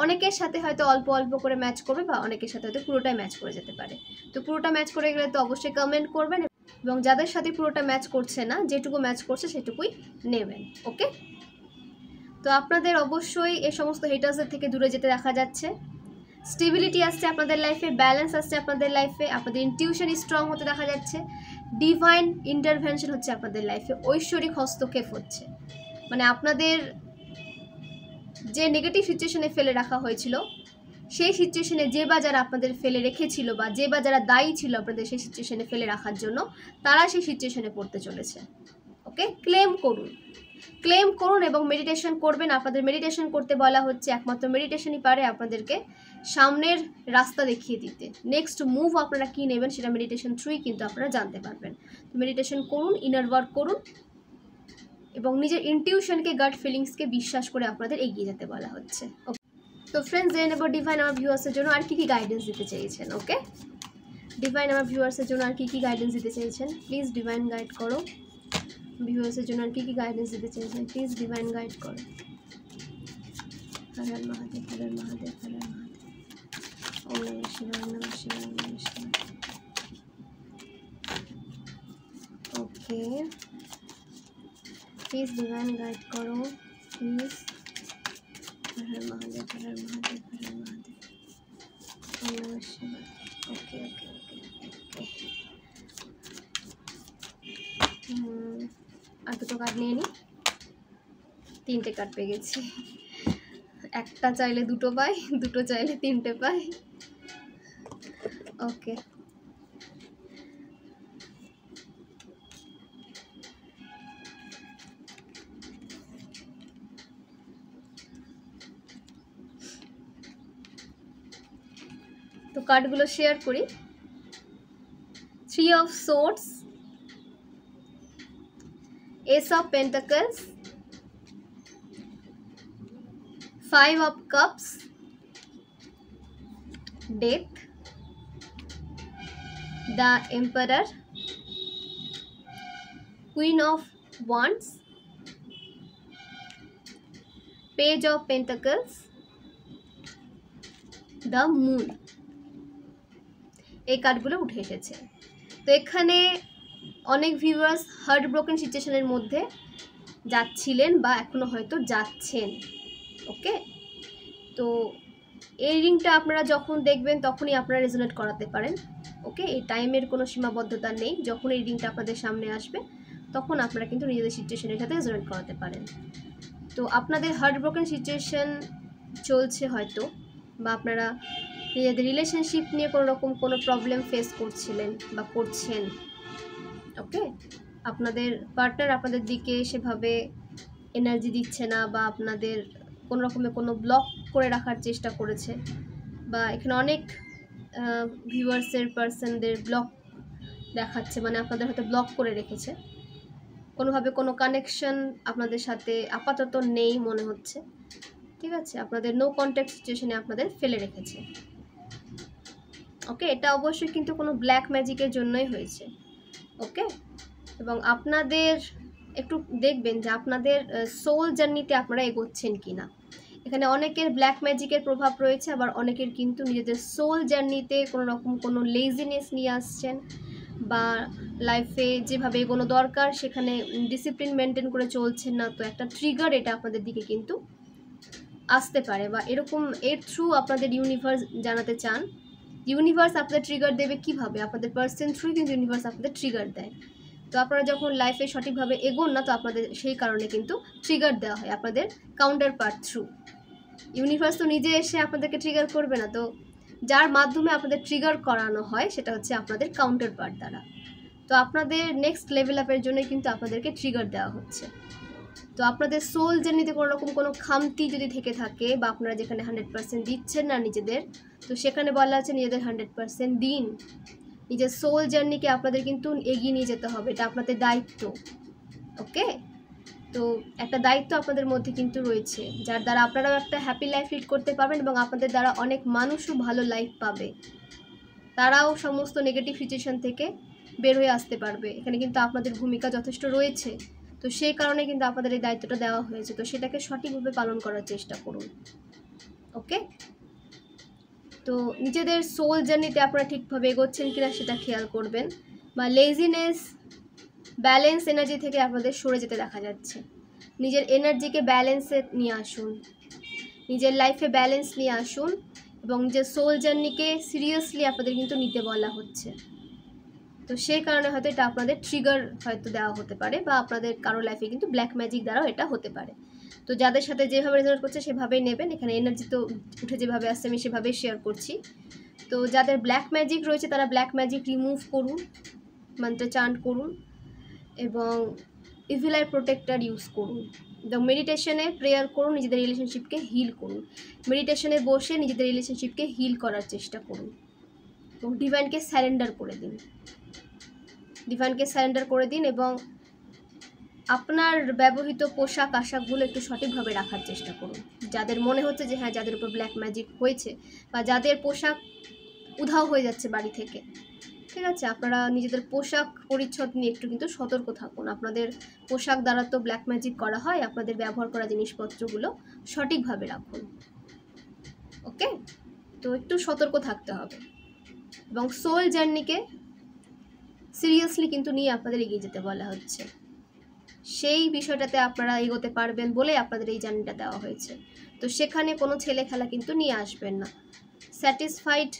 অনেকের সাথে হয়তো অল্প অল্প করে ম্যাচ করবে বা অনেকের সাথে হয়তো পুরোটাই ম্যাচ করে যেতে পারে। তো পুরোটা ম্যাচ করে গেলে তো অবশ্যই কমেন্ট করবেন, এবং যাদের সাথে পুরোটা ম্যাচ করছে না, যেটুকু ম্যাচ করছে সেটুকুই নেবেন। ওকে, তো আপনাদের অবশ্যই এই সমস্ত হেটার্সের থেকে দূরে যেতে দেখা যাচ্ছে। স্টেবিলিটি আসছে আপনাদের লাইফে, ব্যালেন্স আসছে আপনাদের লাইফে, আপনাদের ইনটিউশন স্ট্রং হতে দেখা যাচ্ছে, ডিভাইন ইন্টারভেনশন হচ্ছে আপনাদের লাইফে, ঐশ্বরিক হস্তক্ষেপ হচ্ছে। মানে আপনাদের যে নেগেটিভ সিচুয়েশনে ফেলে রাখা হয়েছিল, সেই সিচুয়েশনে যে বা যারা আপনাদের ফেলে রেখেছিল বা যে বা যারা দায়ী ছিল আপনাদের সেই সিচুয়েশনে ফেলে রাখার জন্য, তারা সেই সিচুয়েশনে পড়তে চলেছে। ওকে, ক্লেম করুন, ক্লেম করুন এবং মেডিটেশন করবেন। আপনাদের মেডিটেশন করতে বলা হচ্ছে, একমাত্র মেডিটেশনই পারে আপনাদেরকে সামনের রাস্তা দেখিয়ে দিতে। নেক্সট মুভ আপনারা কী নেবেন সেটা মেডিটেশন থ্রুই কিন্তু আপনারা জানতে পারবেন। তো মেডিটেশন করুন, ইনার ওয়ার্ক করুন এবং নিজের ইনটিউশনকে, গাট ফিলিংসকে বিশ্বাস করে আপনাদের এগিয়ে যেতে বলা হচ্ছে। ওকে, তো ফ্রেন্ডস, জেনে নেব ডিভাইন আমার ভিউয়ার্সের জন্য আর কী গাইডেন্স দিতে চেয়েছেন। ওকে, ডিভাইন আমার ভিউয়ার্সের জন্য আর কী গাইডেন্স দিতে চেয়েছেন, প্লিজ ডিভাইন গাইড করো। ভিউয়ার্সের জন্য আর কী গাইডেন্স দিতে চেয়েছেন, প্লিজ ডিভাইন গাইড করো। হর হর মহাদেব, হর হর মহাদেব, হর হর মহাদেব। ওম নমঃ শিবায়, ওম নমঃ শিবায়, ওম নমঃ শিবায়। ওকে, প্লিজ ডিভাইন গাইড করো, প্লিজ। হর হর মহাদেব, হর হর মহাদেব, হর হর মহাদেব। ওম নমঃ শিবায়। ওকে ওকে ওকে ওকে, আর দুটো কার্ড নিয়ে নিই। 3টে কার্ড পেয়ে গেছি। একটা চাইলে দুটো পাই, দুটো চাইলে 3টে পাই। ওকে, তো কার্ডগুলো শেয়ার করি। 3 of Swords, Ace of Pentacles, 5 of Cups, Death, the Emperor, Queen of Wands, Page of Pentacles, the Moon। এই কার্ডগুলো উঠে এসেছে। তো এখানে অনেক ভিউয়ার্স হার্ট ব্রোকেন সিচুয়েশনের মধ্যে যাচ্ছিলেন বা এখনও হয়তো যাচ্ছেন। ওকে, তো এই রিংটা আপনারা যখন দেখবেন তখনই আপনারা রেজোনেট করাতে পারেন। ওকে, এই টাইমের কোনো সীমাবদ্ধতা নেই, যখন এই রিংটা আপনাদের সামনে আসবে তখন আপনারা কিন্তু নিজেদের সিচুয়েশনের সাথে রেজোনেট করাতে পারেন। তো আপনাদের হার্ট ব্রোকেন সিচুয়েশন চলছে হয়তো, বা আপনারা নিজেদের রিলেশনশিপ নিয়ে কোনো রকম কোনো প্রবলেম ফেস করছিলেন বা করছেন। ওকে, আপনাদের পার্টনার আপনাদের দিকে সেভাবে এনার্জি দিচ্ছে না, বা আপনাদের কোনো রকমের কোনো ব্লক করে রাখার চেষ্টা করেছে, বা এখানে অনেক ভিউয়ার্সের পার্সনদের ব্লক দেখাচ্ছে, মানে আপনাদের হয়তো ব্লক করে রেখেছে, কোনোভাবে কোনো কানেকশন আপনাদের সাথে আপাতত নেই মনে হচ্ছে। ঠিক আছে, আপনাদের নো কন্ট্যাক্ট সিচুয়েশনে আপনাদের ফেলে রেখেছে। ওকে, এটা অবশ্যই কিন্তু কোনো ব্ল্যাক ম্যাজিকের জন্যই হয়েছে। ওকে, এবং আপনাদের একটু দেখবেন যে আপনাদের সোল জার্নিতে আপনারা এগোচ্ছেন কি না। এখানে অনেকের ব্ল্যাক ম্যাজিকের প্রভাব রয়েছে, আবার অনেকের কিন্তু নিজেদের সোল জার্নিতে কোনো রকম কোনো লেজিনেস নিয়ে আসছেন, বা লাইফে যেভাবে এগোনো দরকার সেখানে ডিসিপ্লিন মেনটেন করে চলছেন না। তো একটা ট্রিগার এটা আপনাদের দিকে কিন্তু আসতে পারে, বা এরকম এর থ্রু আপনাদের ইউনিভার্স জানাতে চান। ইউনিভার্স আপনাদের ট্রিগার দেবে কিভাবে, আপনাদের পার্সন থ্রুই কিন্তু ইউনিভার্স আপনাদের ট্রিগার দেয়। তো আপনারা যখন লাইফে সঠিকভাবে এগোন না, তো আপনাদের সেই কারণে কিন্তু ট্রিগার দেওয়া হয় আপনাদের কাউন্টার পার্ট থ্রু। ইউনিভার্স তো নিজে এসে আপনাদেরকে ট্রিগার করবে না, তো যার মাধ্যমে আপনাদের ট্রিগার করানো হয় সেটা হচ্ছে আপনাদের কাউন্টার পার্ট দ্বারা। তো আপনাদের নেক্সট লেভেল আপের জন্য কিন্তু আপনাদেরকে ট্রিগার দেওয়া হচ্ছে। তো আপনাদের সোল জার্নিতে কোনো রকম কোনো খামতি যদি থেকে থাকে, বা আপনারা যেখানে 100% দিচ্ছেন না নিজেদের, তো সেখানে বলা আছে নিজেদের 100% দিন। নিজের সোল জার্নিকে আপনাদের কিন্তু এগিয়ে নিয়ে যেতে হবে, এটা আপনাদের দায়িত্ব। ওকে, তো একটা দায়িত্ব আপনাদের মধ্যে কিন্তু রয়েছে, যার দ্বারা আপনারাও একটা হ্যাপি লাইফ লিড করতে পারবেন, এবং আপনাদের দ্বারা অনেক মানুষও ভালো লাইফ পাবে। তারাও সমস্ত নেগেটিভ সিচুয়েশন থেকে বের হয়ে আসতে পারবে। এখানে কিন্তু আপনাদের ভূমিকা যথেষ্ট রয়েছে, তো সেই কারণে কিন্তু আপনাদের এই দায়িত্বটা দেওয়া হয়েছে, তো সেটাকে সঠিকভাবে পালন করার চেষ্টা করুন। ওকে, তো নিজেদের সোল জার্নিতে আপনারা ঠিকভাবে এগোচ্ছেন কিনা সেটা খেয়াল করবেন, বা লেজিনেস ব্যালেন্স এনার্জি থেকে আপনাদের সরে যেতে দেখা যাচ্ছে। নিজের এনার্জিকে ব্যালেন্সে নিয়ে আসুন, নিজের লাইফে ব্যালেন্স নিয়ে আসুন, এবং নিজের সোল জার্নিকে সিরিয়াসলি আপনাদের কিন্তু নিতে বলা হচ্ছে। তো সেই কারণে হয়তো এটা আপনাদের ট্রিগার হয়তো দেওয়া হতে পারে, বা আপনাদের কারো লাইফে কিন্তু ব্ল্যাক ম্যাজিক দ্বারাও এটা হতে পারে। তো যাদের সাথে যেভাবে রেজোনেট করছে সেভাবেই নেবেন। এখানে এনার্জি তো উঠে যেভাবে আসছে আমি সেভাবেই শেয়ার করছি। তো যাদের ব্ল্যাক ম্যাজিক রয়েছে তারা ব্ল্যাক ম্যাজিক রিমুভ করুন, মন্ত্র চান্ট করুন, এবং ইভিল আই প্রোটেক্টর ইউজ করুন, এবং মেডিটেশনে প্রেয়ার করুন, নিজেদের রিলেশনশিপকে হিল করুন। মেডিটেশনে বসে নিজেদের রিলেশনশিপকে হিল করার চেষ্টা করুন, এবং ডিভাইনকে স্যারেন্ডার করে দিন, ডিভাইনকে স্যারেন্ডার করে দিন, এবং আপনার ব্যবহৃত পোশাক আশাকগুলো একটু সঠিকভাবে রাখার চেষ্টা করুন। যাদের মনে হচ্ছে যে হ্যাঁ যাদের উপর ব্ল্যাক ম্যাজিক হয়েছে, বা যাদের পোশাক উধাও হয়ে যাচ্ছে বাড়ি থেকে, ঠিক আছে, আপনারা নিজেদের পোশাক পরিচ্ছদ নিয়ে একটু কিন্তু সতর্ক থাকুন। আপনাদের পোশাক দ্বারা তো ব্ল্যাক ম্যাজিক করা হয়, আপনাদের ব্যবহার করা জিনিসপত্রগুলো সঠিকভাবে রাখুন। ওকে, তো একটু সতর্ক থাকতে হবে, এবং সোল জার্নিকে সিরিয়াসলি কিন্তু নিয়ে আপনাদের এগিয়ে যেতে বলা হচ্ছে। সেই বিষয়টাতে আপনারা এগোতে পারবেন বলে আপনাদের এই জার্নিটা দেওয়া হয়েছে। তো সেখানে কোনো ছেলে খেলা কিন্তু নিয়ে আসবেন না, স্যাটিসফাইড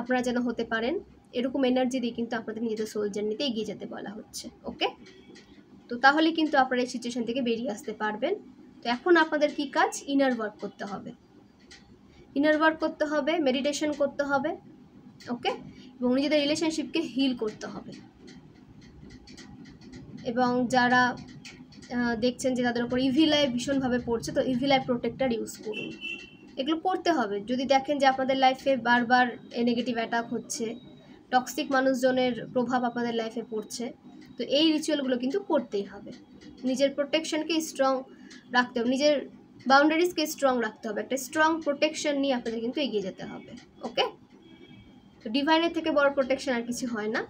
আপনারা যেন হতে পারেন এরকম এনার্জি দিয়ে কিন্তু আপনাদের নিজেদের সোল জার্নিতে এগিয়ে যেতে বলা হচ্ছে। ওকে, তো তাহলে কিন্তু আপনারা এই সিচুয়েশন থেকে বেরিয়ে আসতে পারবেন। তো এখন আপনাদের কি কাজ? ইনার ওয়ার্ক করতে হবে, ইনার ওয়ার্ক করতে হবে, মেডিটেশন করতে হবে। ওকে, এবং নিজেদের রিলেশনশিপকে হিল করতে হবে। এবং যারা দেখছেন যে তাদের উপর ইভিল আই ভীষণভাবে পড়ছে, তো ইভিল আই প্রোটেক্টর ইউজ করুন। এগুলো করতে হবে। যদি দেখেন যে আপনাদের লাইফে বারবার নেগেটিভ অ্যাটাক হচ্ছে, টক্সিক মানুষজনের প্রভাব আপনাদের লাইফে পড়ছে, তো এই রিচুয়ালগুলো কিন্তু করতেই হবে। নিজের প্রোটেকশনকে স্ট্রং রাখতে হবে, নিজের বাউন্ডারিজকে স্ট্রং রাখতে হবে। একটা স্ট্রং প্রোটেকশন নিয়ে আপনাদের কিন্তু এগিয়ে যেতে হবে। ওকে, তো ডিভাইনের থেকে বড় প্রোটেকশন আর কিছু হয় না।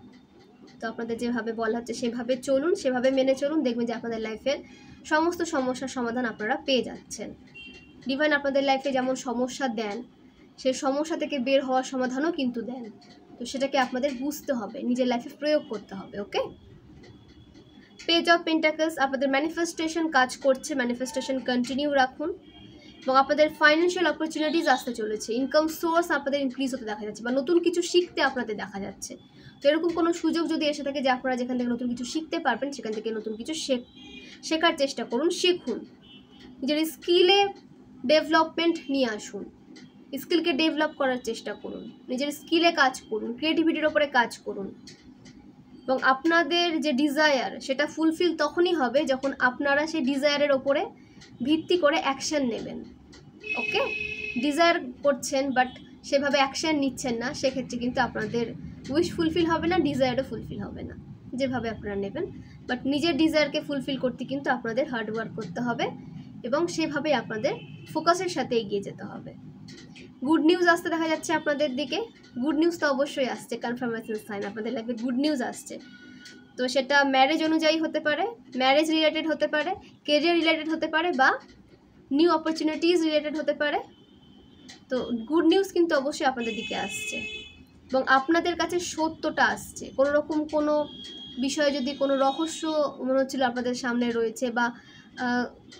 তো আপনাদের যেভাবে বলা হচ্ছে সেভাবে চলুন, সেভাবে মেনে চলুন, দেখবেন যে আপনাদের লাইফের সমস্ত সমস্যার সমাধান আপনারা পেয়ে যাচ্ছেন। ডিভাইন আপনাদের লাইফে যেমন সমস্যা দেন, সেই সমস্যা থেকে বের হওয়ার সমাধানও কিন্তু দেন। তো সেটাকে আপনাদের বুঝতে হবে, নিজের লাইফে প্রয়োগ করতে হবে। ওকে, পেজ অফ পেন্টাকলস আপনাদের ম্যানিফেস্টেশন কাজ করছে, ম্যানিফেস্টেশন কন্টিনিউ রাখুন, এবং আপনাদের ফাইন্যান্সিয়াল অপরচুনিটিস আসতে চলেছে, ইনকাম সোর্স আপনাদের ইনক্রিজ হতে দেখা যাচ্ছে, বা নতুন কিছু শিখতে আপনাদের দেখা যাচ্ছে। তো এরকম কোনো সুযোগ যদি এসে থাকে যে আপনারা যেখান থেকে নতুন কিছু শিখতে পারবেন, সেখান থেকে নতুন কিছু শেখার চেষ্টা করুন, শিখুন। নিজের স্কিলে ডেভেলপমেন্ট নিয়ে আসুন, স্কিলকে ডেভেলপ করার চেষ্টা করুন, নিজের স্কিলে কাজ করুন, ক্রিয়েটিভিটির ওপরে কাজ করুন, এবং আপনাদের যে ডিজায়ার সেটা ফুলফিল তখনই হবে যখন আপনারা সেই ডিজায়ারের ওপরে ভিত্তি করে অ্যাকশন নেবেন। ওকে, ডিজায়ার করছেন বাট সেভাবে অ্যাকশন নিচ্ছেন না, সেক্ষেত্রে কিন্তু আপনাদের উইশ ফুলফিল হবে না, ডিজায়ারও ফুলফিল হবে না, যেভাবে আপনারা নেবেন। বাট নিজের ডিজায়ারকে ফুলফিল করতে কিন্তু আপনাদের হার্ডওয়ার্ক করতে হবে, এবং সেভাবে আপনাদের ফোকাসের সাথে এগিয়ে যেতে হবে। গুড নিউজ আসতে দেখা যাচ্ছে আপনাদের দিকে, গুড নিউজ তো অবশ্যই আসছে, কনফার্মেশন সাইন আপনাদের লাইফে গুড নিউজ আসছে। তো সেটা ম্যারেজ অনুযায়ী হতে পারে, ম্যারেজ রিলেটেড হতে পারে, কেরিয়ার রিলেটেড হতে পারে, বা নিউ অপরচুনিটিস রিলেটেড হতে পারে। তো গুড নিউজ কিন্তু অবশ্যই আপনাদের দিকে আসছে, এবং আপনাদের কাছে সত্যটা আসছে। কোনো রকম কোনো বিষয়ে যদি কোনো রহস্য মনে হচ্ছিল আপনাদের সামনে রয়েছে, বা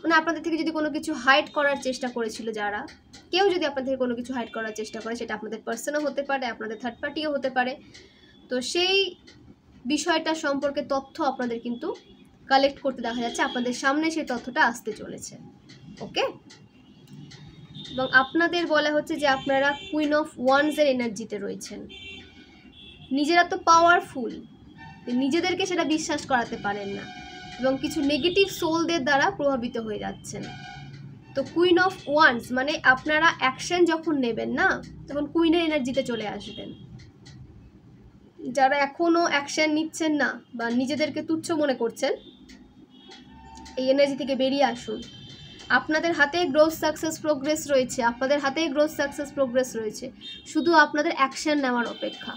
মানে আপনাদের থেকে যদি কোনো কিছু হাইড করার চেষ্টা করেছিল, যারা কেউ যদি আপনাদের থেকে কোনো কিছু হাইড করার চেষ্টা করে, সেটা আপনাদের পার্সনও হতে পারে, আপনাদের থার্ড পার্টিও হতে পারে। তো সেই বিষয়টা সম্পর্কে তথ্য আপনাদের কিন্তু কালেক্ট করতে দেখা যাচ্ছে, আপনাদের সামনে সেই তথ্যটা আসতে চলেছে। ওকে, এবং আপনাদের বলা হচ্ছে যে আপনারা কুইন অফ ওয়ান্সের এনার্জিতে রয়েছেন। নিজেরা তো পাওয়ারফুল, নিজেদেরকে সেটা বিশ্বাস করাতে পারেন না, এবং কিছু নেগেটিভ সোলদের দ্বারা প্রভাবিত হয়ে যাচ্ছেন। তো কুইন অফ ওয়ান্স মানে আপনারা অ্যাকশন যখন নেবেন না, তখন কুইনের এনার্জিতে চলে আসবেন। যারা এখনও অ্যাকশন নিচ্ছেন না বা নিজেদেরকে তুচ্ছ মনে করছেন, এই এনার্জি থেকে বেরিয়ে আসুন। আপনাদের হাতে গ্রোথ সাকসেস প্রোগ্রেস রয়েছে, আপনাদের হাতে গ্রোথ সাকসেস প্রোগ্রেস রয়েছে, শুধু আপনাদের অ্যাকশন নেওয়ার অপেক্ষা।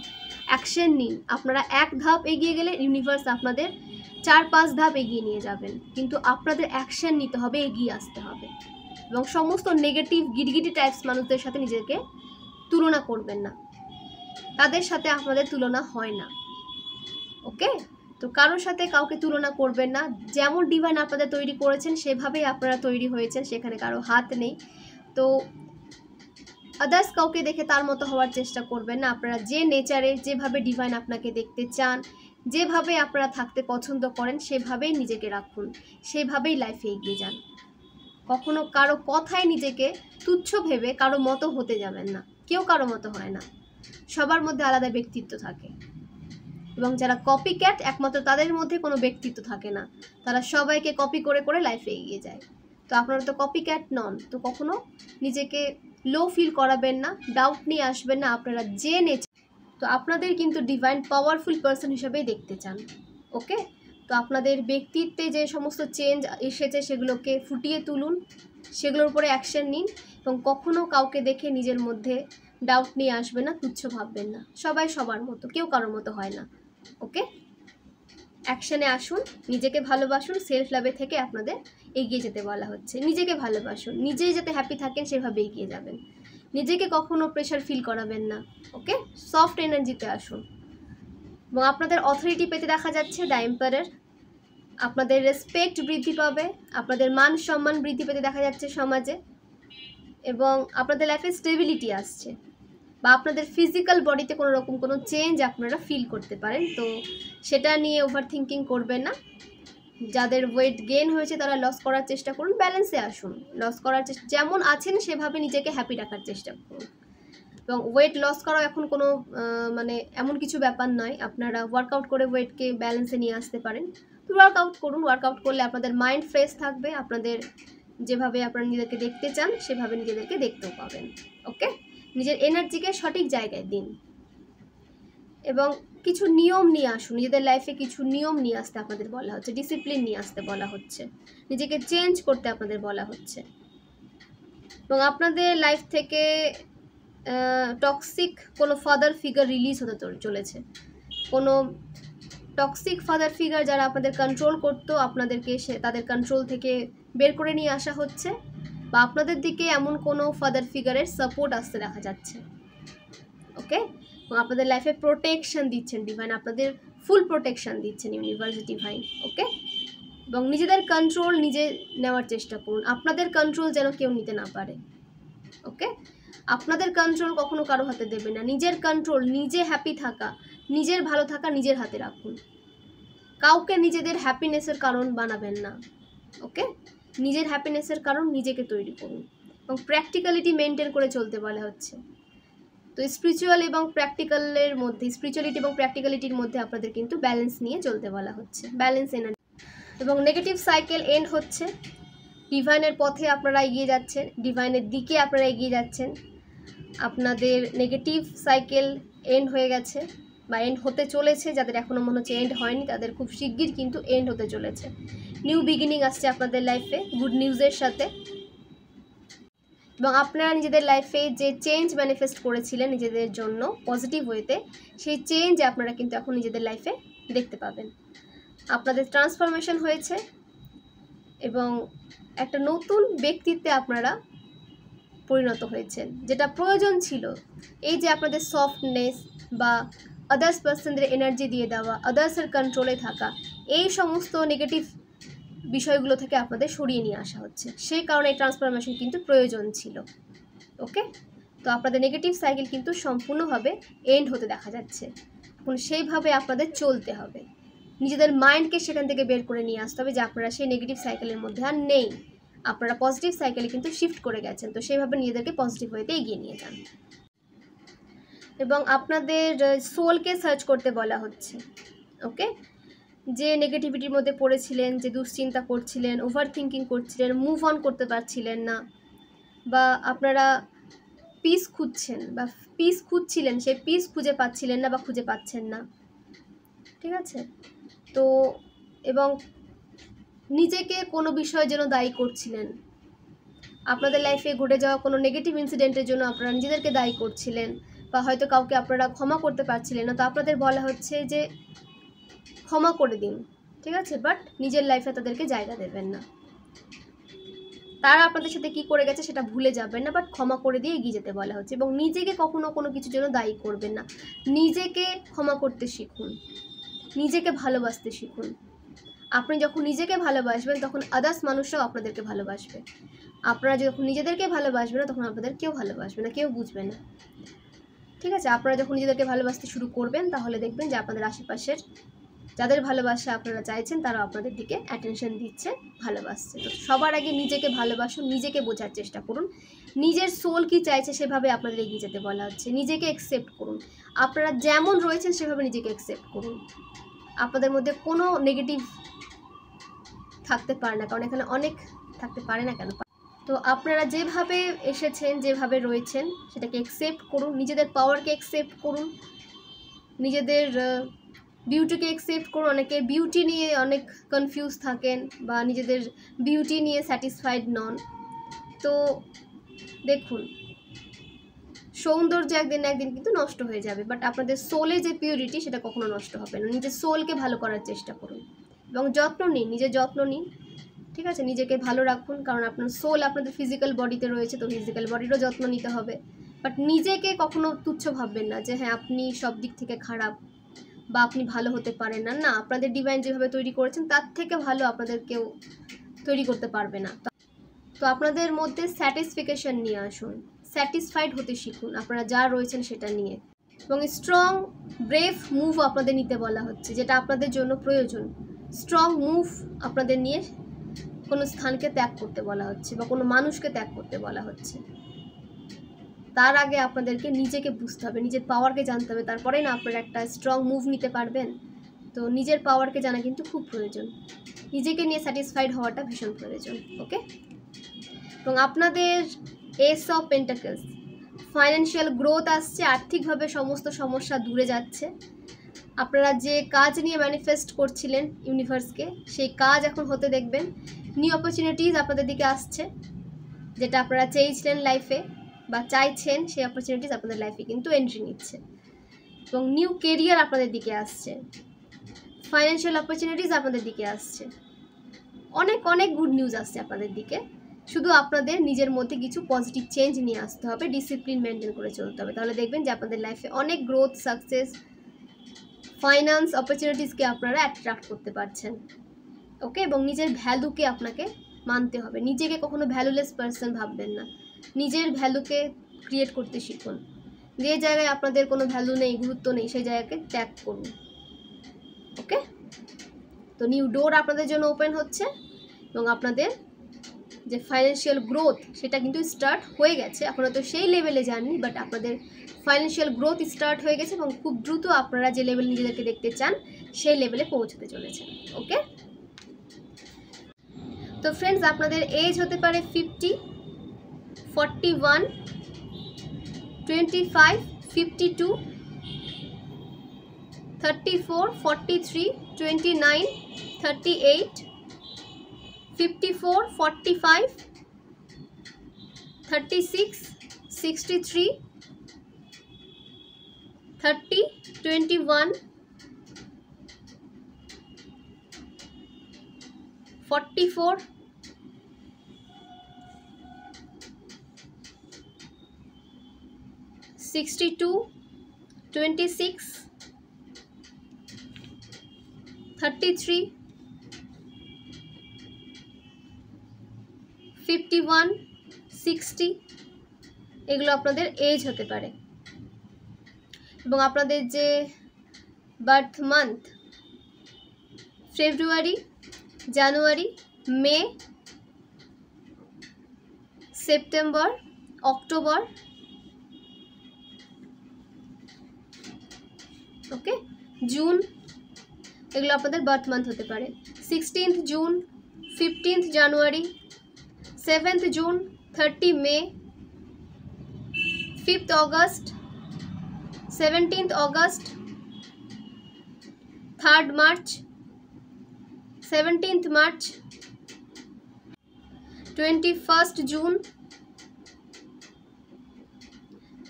অ্যাকশন নিন। আপনারা এক ধাপ এগিয়ে গেলে ইউনিভার্স আপনাদের 4-5 ধাপ এগিয়ে নিয়ে যাবেন, কিন্তু আপনাদের অ্যাকশন নিতে হবে, এগিয়ে আসতে হবে। এবং সমস্ত নেগেটিভ গিরগিটি টাইপস মানুষদের সাথে নিজেকে তুলনা করবেন না, তাদের সাথে আপনাদের তুলনা হয় না। ওকে, তো কারোর সাথে কাউকে তুলনা করবেন না। যেমন ডিভাইন আপনাদের তৈরি করেছেন সেভাবেই আপনারা তৈরি হয়েছেন, সেখানে কারো হাত নেই। তো আদার্স কাউকে দেখে তার মতো হওয়ার চেষ্টা করবেন না। আপনারা যে নেচারে, যেভাবে ডিভাইন আপনাকে দেখতে চান, যেভাবে আপনারা থাকতে পছন্দ করেন সেভাবেই নিজেকে রাখুন, সেভাবেই লাইফে এগিয়ে যান। কখনো কারো কথায় নিজেকে তুচ্ছ ভেবে কারো মতো হতে যাবেন না। কেউ কারো মতো হয় না, সবার মধ্যে আলাদা ব্যক্তিত্ব থাকে। এবং যারা কপি ক্যাট, একমাত্র তাদের মধ্যে কোনো ব্যক্তিত্ব থাকে না, তারা সবাইকে কপি করে করে লাইফে এগিয়ে যায়। তো আপনারা তো কপি ক্যাট নন, তো কখনো নিজেকে লো ফিল করাবেন না, ডাউট নিয়ে আসবেন না। আপনারা যে নেচার, তো আপনাদের কিন্তু ডিভাইন পাওয়ারফুল পারসন হিসেবেই দেখতে চান। ওকে, তো আপনাদের ব্যক্তিত্বে যে সমস্ত চেঞ্জ এসেছে সেগুলোকে ফুটিয়ে তুলুন, সেগুলোর উপরে অ্যাকশন নিন, এবং কখনো কাউকে দেখে নিজের মধ্যে ডাউট নিয়ে আসবেন না, তুচ্ছ ভাববেন না। সবাই সবার মতো, কেউ কারোর মতো হয় না। ওকে, অ্যাকশনে আসুন, নিজেকে ভালোবাসুন। সেলফ লাভে থেকে আপনাদের এগিয়ে যেতে বলা হচ্ছে। নিজেকে ভালোবাসুন, নিজেই যাতে হ্যাপি থাকেন সেভাবে এগিয়ে যাবেন। নিজেকে কখনো প্রেশার ফিল করাবেন না। ওকে, সফট এনার্জিতে আসুন। এবং আপনাদের অথরিটি পেতে দেখা যাচ্ছে দ্য এম্পায়ার। আপনাদের রেসপেক্ট বৃদ্ধি পাবে, আপনাদের মান সম্মান বৃদ্ধি পেতে দেখা যাচ্ছে সমাজে, এবং আপনাদের লাইফে স্টেবিলিটি আসছে, বা আপনাদের ফিজিক্যাল বডিতে কোনো রকম কোনো চেঞ্জ আপনারা ফিল করতে পারেন। তো সেটা নিয়ে ওভার থিঙ্কিং করবেন না। যাদের ওয়েট গেইন হয়েছে তারা লস করার চেষ্টা করুন, ব্যালেন্সে আসুন। লস করার চেষ্টা, যেমন আছেন সেভাবে নিজেকে হ্যাপি রাখার চেষ্টা করুন। এবং ওয়েট লস করাও এখন কোনো মানে এমন কিছু ব্যাপার নয়। আপনারা ওয়ার্কআউট করে ওয়েটকে ব্যালেন্সে নিয়ে আসতে পারেন। তো ওয়ার্কআউট করুন। ওয়ার্কআউট করলে আপনাদের মাইন্ড ফ্রেশ থাকবে, আপনাদের যেভাবে আপনারা নিজেদেরকে দেখতে চান সেভাবে নিজেদেরকে দেখতেও পাবেন। ওকে, নিজের এনার্জিকে সঠিক জায়গায় দিন, এবং কিছু নিয়ম নিয়ে আসুন। নিজেদের লাইফে কিছু নিয়ম নিয়ে আসতে আপনাদের বলা হচ্ছে, ডিসিপ্লিন নিয়ে আসতে বলা হচ্ছে, নিজেকে চেঞ্জ করতে আপনাদের বলা হচ্ছে। এবং আপনাদের লাইফ থেকে টক্সিক কোনো ফাদার ফিগার রিলিজ হতে চলেছে। কোনো টক্সিক ফাদার ফিগার যারা আপনাদের কন্ট্রোল করতো, আপনাদেরকে তাদের কন্ট্রোল থেকে বের করে নিয়ে আসা হচ্ছে, বা আপনাদের দিকে এমন কোনো ফাদার ফিগারের সাপোর্ট আসতে দেখা যাচ্ছে। ওকে, এবং আপনাদের লাইফে প্রোটেকশন দিচ্ছেন ডিভাইন, আপনাদের ফুল প্রোটেকশন দিচ্ছেন ইউনিভার্স ডিভাইন। ওকে, এবং নিজেদের কন্ট্রোল নিজে নেওয়ার চেষ্টা করুন। আপনাদের কন্ট্রোল যেন কেউ নিতে না পারে। ওকে, আপনাদের কন্ট্রোল কখনো কারো হাতে দেবেন না। নিজের কন্ট্রোল, নিজে হ্যাপি থাকা, নিজের ভালো থাকা নিজের হাতে রাখুন। কাউকে নিজেদের হ্যাপিনেসের কারণ বানাবেন না। ওকে, নিজের হ্যাপিনেসের কারণ নিজেকে তৈরি করুন, এবং প্র্যাকটিক্যালিটি মেনটেন করে চলতে বলা হচ্ছে। তো স্পিরিচুয়াল এবং প্র্যাকটিক্যালের মধ্যে, স্পিরিচুয়ালিটি এবং প্র্যাকটিক্যালিটির মধ্যে আপনাদের কিন্তু ব্যালেন্স নিয়ে চলতে বলা হচ্ছে, ব্যালেন্স এনার্জি। এবং নেগেটিভ সাইকেল এন্ড হচ্ছে, ডিভাইনের পথে আপনারা এগিয়ে যাচ্ছেন, ডিভাইনের দিকে আপনারা এগিয়ে যাচ্ছেন। আপনাদের নেগেটিভ সাইকেল এন্ড হয়ে গেছে বা এন্ড হতে চলেছে। যাদের এখনও মনে হচ্ছে এন্ড হয়নি, তাদের খুব শিগগির কিন্তু এন্ড হতে চলেছে। নিউ বিগিনিং আসছে আপনাদের লাইফে গুড নিউজের সাথে। এবং আপনারা নিজেদের লাইফে যে চেঞ্জ ম্যানিফেস্ট করেছিলেন নিজেদের জন্য পজিটিভ ওয়েতে, সেই চেঞ্জ আপনারা কিন্তু এখন নিজেদের লাইফে দেখতে পাবেন। আপনাদের ট্রান্সফরমেশন হয়েছে, এবং একটা নতুন ব্যক্তিত্বে আপনারা পরিণত হয়েছেন, যেটা প্রয়োজন ছিল। এই যে আপনাদের সফটনেস বা আদার্স পার্সনদের এনার্জি দিয়ে দেওয়া, আদার্সের কন্ট্রোলে থাকা, এই সমস্ত নেগেটিভ বিষয়গুলো থেকে আপনাদের সরিয়ে নিয়ে আসা হচ্ছে। সেই কারণে এই ট্রান্সফরমেশন কিন্তু প্রয়োজন ছিল। ওকে, তো আপনাদের নেগেটিভ সাইকেল কিন্তু সম্পূর্ণভাবে এন্ড হতে দেখা যাচ্ছে। এখন সেইভাবে আপনাদের চলতে হবে, নিজেদের মাইন্ডকে সেখান থেকে বের করে নিয়ে আসতে হবে যে আপনারা সেই নেগেটিভ সাইকেলের মধ্যে আর নেই, আপনারা পজিটিভ সাইকেলে কিন্তু শিফট করে গেছেন। তো সেইভাবে নিজেদেরকে পজিটিভ ওয়েতে এগিয়ে নিয়ে যান। এবং আপনাদের সোলকে সার্চ করতে বলা হচ্ছে। ওকে, যে নেগেটিভিটির মধ্যে পড়েছিলেন, যে দুশ্চিন্তা করছিলেন, ওভার থিঙ্কিং করছিলেন, মুভ অন করতে পারছিলেন না, বা আপনারা পিস খুঁজছেন বা পিস খুঁজছিলেন, সেই পিস খুঁজে পাচ্ছিলেন না বা খুঁজে পাচ্ছেন না। ঠিক আছে, তো এবং নিজেকে কোনো বিষয়ের জন্য দায়ী করছিলেন, আপনাদের লাইফে ঘটে যাওয়া কোনো নেগেটিভ ইনসিডেন্টের জন্য আপনারা নিজেদেরকে দায়ী করছিলেন, বা হয়তো কাউকে আপনারা ক্ষমা করতে পারছিলেন না, তো আপনাদের বলা হচ্ছে যে ক্ষমা করে দিন, ঠিক আছে, বাট নিজের লাইফে তাদেরকে জায়গা দেবেন না। তারা আপনাদের সাথে কি করে গেছে সেটা ভুলে যাবেন না, বাট ক্ষমা করে দিয়ে এগিয়ে যেতে বলা হচ্ছে। এবং নিজেকে কখনো কোনো কিছুর জন্য দায়ী করবেন না, নিজেকে ক্ষমা করতে শিখুন, নিজেকে ভালোবাসতে শিখুন। আপনি যখন নিজেকে ভালোবাসবেন তখন আদার্স মানুষরাও আপনাদেরকে ভালোবাসবে। আপনারা যখন নিজেদেরকে ভালোবাসবেন না তখন আপনাদের কেউ ভালোবাসবে না, কেউ বুঝবে না, ঠিক আছে। আপনারা যখন নিজেদেরকে ভালোবাসতে শুরু করবেন তাহলে দেখবেন যে আপনাদের আশেপাশের যাদের ভালোবাসা আপনারা চাইছেন তারা আপনাদের দিকে অ্যাটেনশন দিচ্ছে, ভালোবাসছে। তো সবার আগে নিজেকে ভালোবাসুন, নিজেকে বোঝার চেষ্টা করুন, নিজের সোল কি চাইছে সেভাবে আপনাদের এগিয়ে যেতে বলা হচ্ছে। নিজেকে অ্যাকসেপ্ট করুন, আপনারা যেমন রয়েছেন সেভাবে নিজেকে অ্যাকসেপ্ট করুন। আপনাদের মধ্যে কোনো নেগেটিভ থাকতে পারে না, কারণ এখানে অনেক থাকতে পারে না কেন। তো আপনারা যেভাবে এসেছেন, যেভাবে রয়েছেন সেটাকে অ্যাকসেপ্ট করুন, নিজেদের পাওয়ারকে অ্যাকসেপ্ট করুন, নিজেদের বিউটিকে অ্যাকসেপ্ট করুন। অনেকে বিউটি নিয়ে অনেক কনফিউজ থাকেন বা নিজেদের বিউটি নিয়ে স্যাটিসফাইড নন। তো দেখুন, সৌন্দর্য একদিন না একদিন কিন্তু নষ্ট হয়ে যাবে, বাট আপনাদের সোলে যে পিউরিটি সেটা কখনো নষ্ট হবে না। নিজের সোলকে ভালো করার চেষ্টা করুন এবং যত্ন নিন, নিজের যত্ন নিন, ঠিক আছে। নিজেকে ভালো রাখুন, কারণ আপনার সোল আপনাদের ফিজিক্যাল বডিতে রয়েছে, তো ফিজিক্যাল বডিরও যত্ন নিতে হবে। বাট নিজেকে কখনো তুচ্ছ ভাববেন না যে হ্যাঁ আপনি সব দিক থেকে খারাপ বা আপনি ভালো হতে পারেন না। না, আপনাদের ডিভাইন যেভাবে তৈরি করেছেন তার থেকে ভালো আপনাদের কেউ তৈরি করতে পারবে না। তো আপনাদের মধ্যে স্যাটিসফিকেশন নিয়ে আসুন, স্যাটিসফাইড হতে শিখুন আপনারা যা রয়েছেন সেটা নিয়ে। এবং স্ট্রং ব্রেভ মুভ আপনাদের নিতে বলা হচ্ছে, যেটা আপনাদের জন্য প্রয়োজন। স্ট্রং মুভ আপনাদের নিয়ে কোনো স্থানকে ত্যাগ করতে বলা হচ্ছে বা কোনো মানুষকে ত্যাগ করতে বলা হচ্ছে। তার আগে আপনাদেরকে নিজেকে বুঝতে হবে, নিজের পাওয়ারকে জানতে হবে, তারপরেই না আপনারা একটা স্ট্রং মুভ নিতে পারবেন। তো নিজের পাওয়ারকে জানা কিন্তু খুব প্রয়োজন, নিজেকে নিয়ে স্যাটিসফাইড হওয়াটা ভীষণ প্রয়োজন। ওকে, এবং আপনাদের S of pentacles, financial growth আসছে, আর্থিকভাবে সমস্ত সমস্যা দূরে যাচ্ছে। আপনারা যে কাজ নিয়ে ম্যানিফেস্ট করছিলেন ইউনিভার্সকে, সেই কাজ এখন হতে দেখবেন। নিউ অপরচুনিটিজ আপনাদের দিকে আসছে, যেটা আপনারা চেয়েছিলেন লাইফে বা চাইছেন, সেই অপরচুনিটিস আপনাদের লাইফে কিন্তু এন্ট্রি নিচ্ছে। এবং নিউ কেরিয়ার আপনাদের দিকে আসছে, ফাইন্যান্সিয়াল অপরচুনিটিস আপনাদের দিকে আসছে, অনেক অনেক গুড নিউজ আসছে আপনাদের দিকে। শুধু আপনাদের নিজের মধ্যে কিছু পজিটিভ চেঞ্জ নিয়ে আসতে হবে, ডিসিপ্লিন মেনটেন করে চলতে হবে, তাহলে দেখবেন যে আপনাদের লাইফে অনেক গ্রোথ, সাকসেস, ফাইন্যান্স অপরচুনিটিসকে আপনারা অ্যাট্রাক্ট করতে পারছেন। ওকে, এবং নিজের ভ্যালুকে আপনাকে মানতে হবে, নিজেকে কখনো ভ্যালুলেস পারসন ভাববেন না, নিজের ভ্যালুকে ক্রিয়েট করতে শিখুন। যে জায়গায় আপনাদের কোনো ভ্যালু নেই, গুরুত্ব নেই, সেই জায়গাকে ত্যাগ করুন। ওকে, তো নিউ ডোর আপনাদের জন্য ওপেন হচ্ছে এবং আপনাদের যে ফাইন্যান্সিয়াল গ্রোথ সেটা কিন্তু স্টার্ট হয়ে গেছে। এখনও তো সেই লেভেলে যাননি, বাট আপনাদের ফাইন্যান্সিয়াল গ্রোথ স্টার্ট হয়ে গেছে এবং খুব দ্রুত আপনারা যে লেভেল নিজেদেরকে দেখতে চান সেই লেভেলে পৌঁছতে চলেছেন। ওকে, তো ফ্রেন্ডস, আপনাদের এজ হতে পারে 50, 41, 25, 52, 34, 43, 29, 38, 54, 45, 36, 63, 30, 21, 44, 62, 26, 33, 51, 60 এগুলো আপনাদের এজ হতে পারে। এবং আপনাদের যে বার্থ মান্থ, ফেব্রুয়ারি, জানুয়ারি, মে, সেপ্টেম্বর, অক্টোবর, ওকে, জুন, এগুলো আপনাদের বার্থ মান্থ হতে পারে। 16th জুন, 15th জানুয়ারি, 7th জুন, 30 মে, 5th August, 17th August, 3rd March, 17th March, 21st June,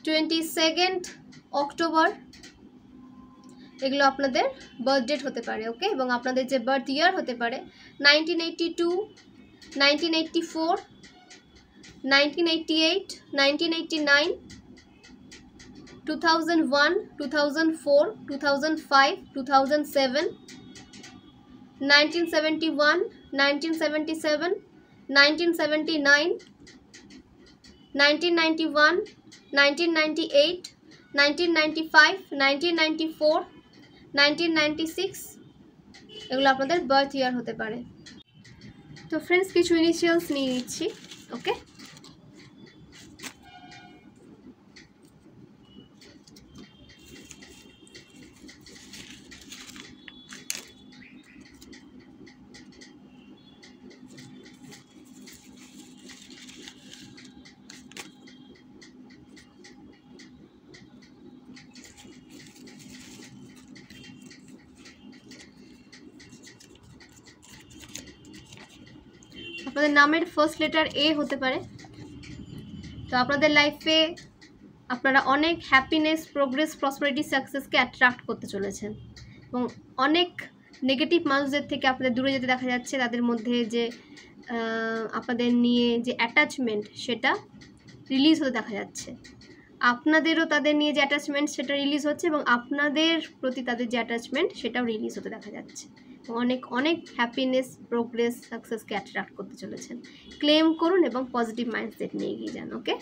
22nd October, এগুলো আপনাদের বার্থ ডেট হতে পারে। ওকে, এবং আপনাদের যে বার্থ ইয়ার হতে পারে 1982, 1984, 1988, 1989, 2001, 2004, 2005, 2007, 1971, 1977, 1979, 1991, 1998, 1995, 1994, 1996, এগুলো আপনাদের বার্থ ইয়ার হতে পারে। তো ফ্রেন্ডস, কিছু ইনিশিয়ালস নিয়ে নিচ্ছি। ওকে, আপনাদের নামের ফার্স্ট লেটার এ হতে পারে। তো আপনাদের লাইফে আপনারা অনেক হ্যাপিনেস, প্রোগ্রেস, প্রসপারিটি, সাকসেসকে অ্যাট্রাক্ট করতে চলেছেন এবং অনেক নেগেটিভ মানুষদের থেকে আপনাদের দূরে যেতে দেখা যাচ্ছে। তাদের মধ্যে যে আপনাদের নিয়ে যে অ্যাটাচমেন্ট সেটা রিলিজ হতে দেখা যাচ্ছে। আপনাদেরও তাদের নিয়ে যে অ্যাটাচমেন্ট সেটা রিলিজ হচ্ছে এবং আপনাদের প্রতি তাদের যে অ্যাটাচমেন্ট সেটাও রিলিজ হতে দেখা যাচ্ছে। অনেক অনেক হ্যাপিনেস, প্রোগ্রেস, সাকসেসকে অ্যাট্রাক্ট করতে চলেছেন। ক্লেম করুন এবং পজিটিভ মাইন্ডসেট নিয়ে এগিয়ে যান। ওকে,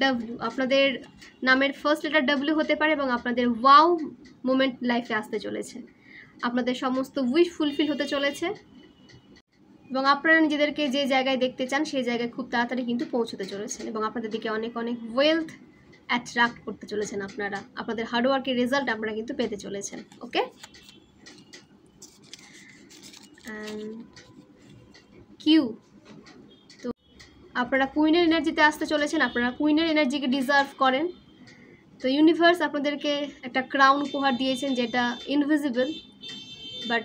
ডাব্লিউ, আপনাদের নামের ফার্স্ট লেটার ডাব্লিউ হতে পারে এবং আপনাদের ওয়াও মোমেন্ট লাইফে আসতে চলেছে। আপনাদের সমস্ত উইশ ফুলফিল হতে চলেছে এবং আপনারা নিজেদেরকে যে জায়গায় দেখতে চান সেই জায়গায় খুব তাড়াতাড়ি কিন্তু পৌঁছতে চলেছেন এবং আপনাদের দিকে অনেক অনেক ওয়েলথ অ্যাট্রাক্ট করতে চলেছেন। আপনারা আপনাদের হার্ডওয়ার্কের রেজাল্ট আপনারা কিন্তু পেতে চলেছেন। ওকে, কিউ, তো আপনারা কুইনের এনার্জিতে আসতে চলেছেন। আপনারা কুইনের এনার্জিকে ডিজার্ভ করেন। তো ইউনিভার্স আপনাদেরকে একটা ক্রাউন উপহার দিয়েছেন যেটা ইনভিজিবল, বাট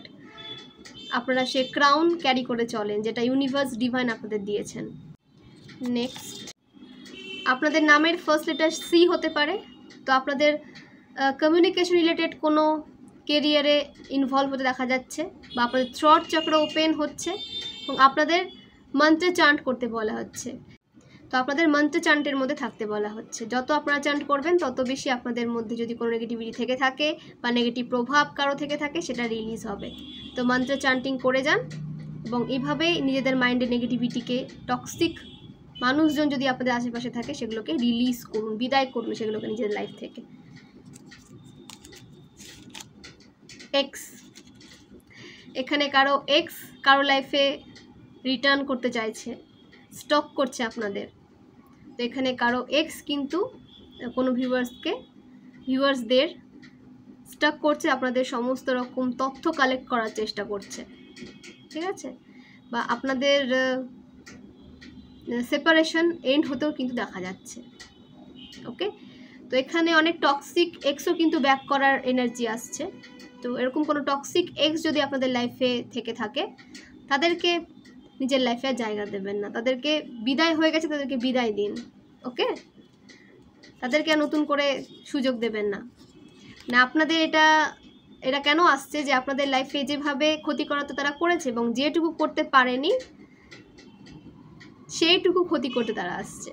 আপনারা সে ক্রাউন ক্যারি করে চলেন, যেটা ইউনিভার্স ডিভাইন আপনাদের দিয়েছেন। নেক্সট, আপনাদের নামের ফার্স্ট লেটার সি হতে পারে। তো আপনাদের কমিউনিকেশন রিলেটেড কোনো কেরিয়ারে ইনভলভ হতে দেখা যাচ্ছে বা আপনাদের থ্রট চক্র ওপেন হচ্ছে এবং আপনাদের মন্ত্র চান্ট করতে বলা হচ্ছে। তো আপনাদের মন্ত্র চান্টের মধ্যে থাকতে বলা হচ্ছে। যত আপনারা চান্ট করবেন তত বেশি আপনাদের মধ্যে যদি কোনো নেগেটিভিটি থেকে থাকে বা নেগেটিভ প্রভাব কারো থেকে থাকে সেটা রিলিজ হবে। তো মন্ত্র চান্টিং করে যান এবং এইভাবেই নিজেদের মাইন্ডের নেগেটিভিটিকে, টক্সিক মানুষজন যদি আপনাদের আশেপাশে থাকে সেগুলোকে রিলিজ করুন, বিদায় করুন সেগুলোকে নিজের লাইফ থেকে। এক্স, এখানে কারো লাইফে রিটার্ন করতে চাইছে, স্টক করছে আপনাদের। তো এখানে কারো এক্স কিন্তু কোনো ভিউয়ার্সদের স্টক করছে, আপনাদের সমস্ত রকম তথ্য কালেক্ট করার চেষ্টা করছে, ঠিক আছে, বা আপনাদের সেপারেশন এন্ড হতেও কিন্তু দেখা যাচ্ছে। ওকে, তো এখানে অনেক টক্সিক এক্সও কিন্তু ব্যাক করার এনার্জি আসছে। তো এরকম কোনো টক্সিক এক্স যদি আপনাদের লাইফে থেকে থাকে তাদেরকে নিজের লাইফে আর জায়গা দেবেন না। তাদেরকে বিদায় হয়ে গেছে, তাদেরকে বিদায় দিন। ওকে, তাদেরকে আর নতুন করে সুযোগ দেবেন না। না, আপনাদের এটা কেন আসছে যে আপনাদের লাইফে যেভাবে ক্ষতি করা তো তারা করেছে এবং যেটুকু করতে পারেনি সেইটুকু ক্ষতি করতে তারা আসছে।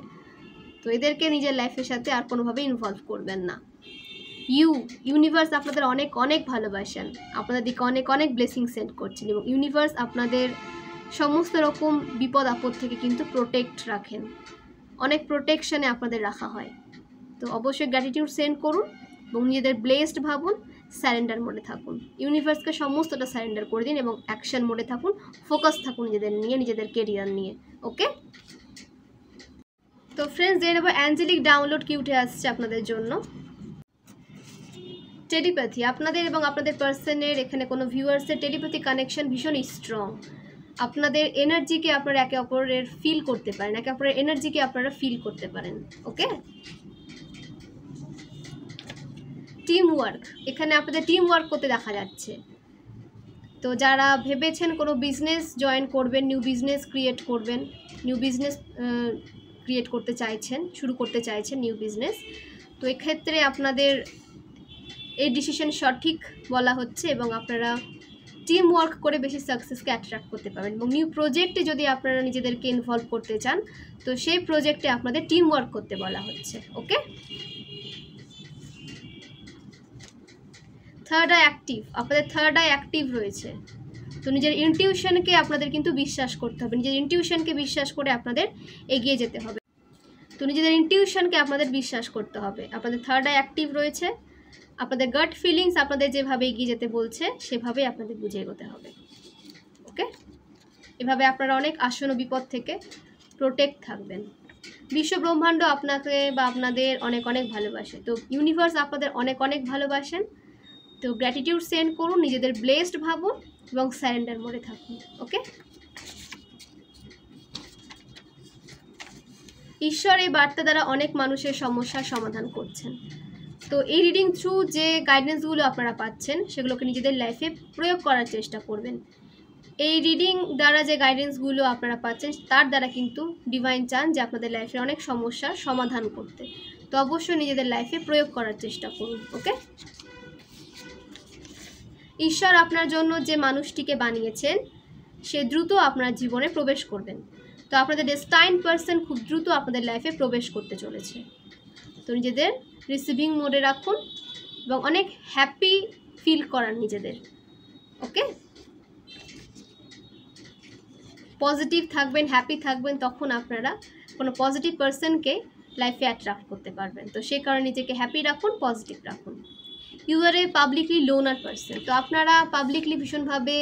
তো এদেরকে নিজের লাইফের সাথে আর কোনোভাবে ইনভলভ করবেন না। ইউনিভার্স আপনাদের অনেক অনেক ভালোবাসেন, আপনাদের দিকে অনেক অনেক ব্লেসিং সেন্ড করছেন এবং ইউনিভার্স আপনাদের সমস্ত রকম বিপদ আপদ থেকে কিন্তু প্রোটেক্ট রাখেন, অনেক প্রোটেকশনে আপনাদের রাখা হয়। তো অবশ্যই গ্র্যাটিটিউড সেন্ড করুন এবং নিজেদের ব্লেসড ভাবুন, স্যারেন্ডার মোডে থাকুন। ইউনিভার্সকে সমস্তটা স্যারেন্ডার করে দিন এবং অ্যাকশন মোডে থাকুন, ফোকাস থাকুন নিজেদের নিয়ে, নিজেদের কেরিয়ার নিয়ে। ওকে, তো ফ্রেন্ডস, জেনে নেব অ্যাঞ্জেলিক ডাউনলোড কি উঠে আসছে আপনাদের জন্য। টেলিপ্যাথি, আপনাদের এবং আপনাদের পার্সনের, এখানে কোনো ভিউয়ার্সের টেলিপ্যাথি কানেকশন ভীষণ স্ট্রং। আপনাদের এনার্জিকে আপনারা একে অপরের ফিল করতে পারেন, একে অপরের এনার্জিকে আপনারা ফিল করতে পারেন। ওকে, টিম ওয়ার্ক, এখানে আপনাদের টিম ওয়ার্ক করতে দেখা যাচ্ছে। তো যারা ভেবেছেন কোনো বিজনেস জয়েন করবেন, নিউ বিজনেস ক্রিয়েট করবেন, নিউ বিজনেস ক্রিয়েট করতে চাইছেন, শুরু করতে চাইছেন নিউ বিজনেস, তো এক্ষেত্রে আপনাদের এই ডিসিশন সঠিক বলা হচ্ছে এবং আপনারা টিম ওয়ার্ক করে বেশি সাকসেসকে অ্যাট্রাক্ট করতে পারবেন। এবং নিউ প্রজেক্টে যদি আপনারা নিজেদেরকে ইনভলভ করতে চান তো সেই প্রজেক্টে আপনাদের টিম ওয়ার্ক করতে বলা হচ্ছে। ওকে, থার্ড আই অ্যাক্টিভ, আপনাদের থার্ড আই অ্যাক্টিভ রয়েছে, তো নিজের ইনটিউশনকে আপনাদের কিন্তু বিশ্বাস করতে হবে, নিজের ইনটিউশনকে বিশ্বাস করে আপনাদের এগিয়ে যেতে হবে। তো নিজেদের ইনটিউশনকে আপনাদের বিশ্বাস করতে হবে। আপনাদের থার্ড আই অ্যাক্টিভ রয়েছে, আপনাদের গাট ফিলিংস আপনাদের যেভাবে এগিয়ে যেতে বলছে সেভাবে আপনাদের বুঝে এগোতে হবে। ওকে, এভাবে আপনারা অনেক আসন্ন বিপদ থেকে প্রোটেক্ট থাকবেন। বিশ্ব ব্রহ্মাণ্ড আপনাকে বা আপনাদের অনেক অনেক ভালোবাসে, তো ইউনিভার্স আপনাদের অনেক অনেক ভালোবাসেন। তো গ্র্যাটিটিউড সেন্ড করুন, নিজেদের ব্লেসড ভাবুন এবং স্যারেন্ডার মোডে থাকুন। ওকে, ঈশ্বর এই বার্তা দ্বারা অনেক মানুষের সমস্যার সমাধান করছেন। তো এই রিডিং থ্রু যে গাইডেন্সগুলো আপনারা পাচ্ছেন সেগুলোকে নিজেদের লাইফে প্রয়োগ করার চেষ্টা করবেন। এই রিডিং দ্বারা যে গাইডেন্সগুলো আপনারা পাচ্ছেন তার দ্বারা কিন্তু ডিভাইন চান যে আপনাদের লাইফের অনেক সমস্যার সমাধান করতে, তো অবশ্যই নিজেদের লাইফে প্রয়োগ করার চেষ্টা করুন। ওকে, ঈশ্বর আপনার জন্য যে মানুষটিকে বানিয়েছেন সে দ্রুত আপনার জীবনে প্রবেশ করবেন। তো আপনাদের ডেস্টাইন পারসন খুব দ্রুত আপনাদের লাইফে প্রবেশ করতে চলেছে, তো নিজেদের রিসিভিং মোডে রাখুন এবং অনেক হ্যাপি ফিল করান নিজেদের। ওকে, পজিটিভ থাকবেন, হ্যাপি থাকবেন, তখন আপনারা কোনো পজিটিভ পারসনকে লাইফে অ্যাট্রাক্ট করতে পারবেন। তো সেই কারণে নিজেকে হ্যাপি রাখুন, পজিটিভ রাখুন। You are a publicly loner person, তো আপনারা পাবলিকলি ভীষণভাবে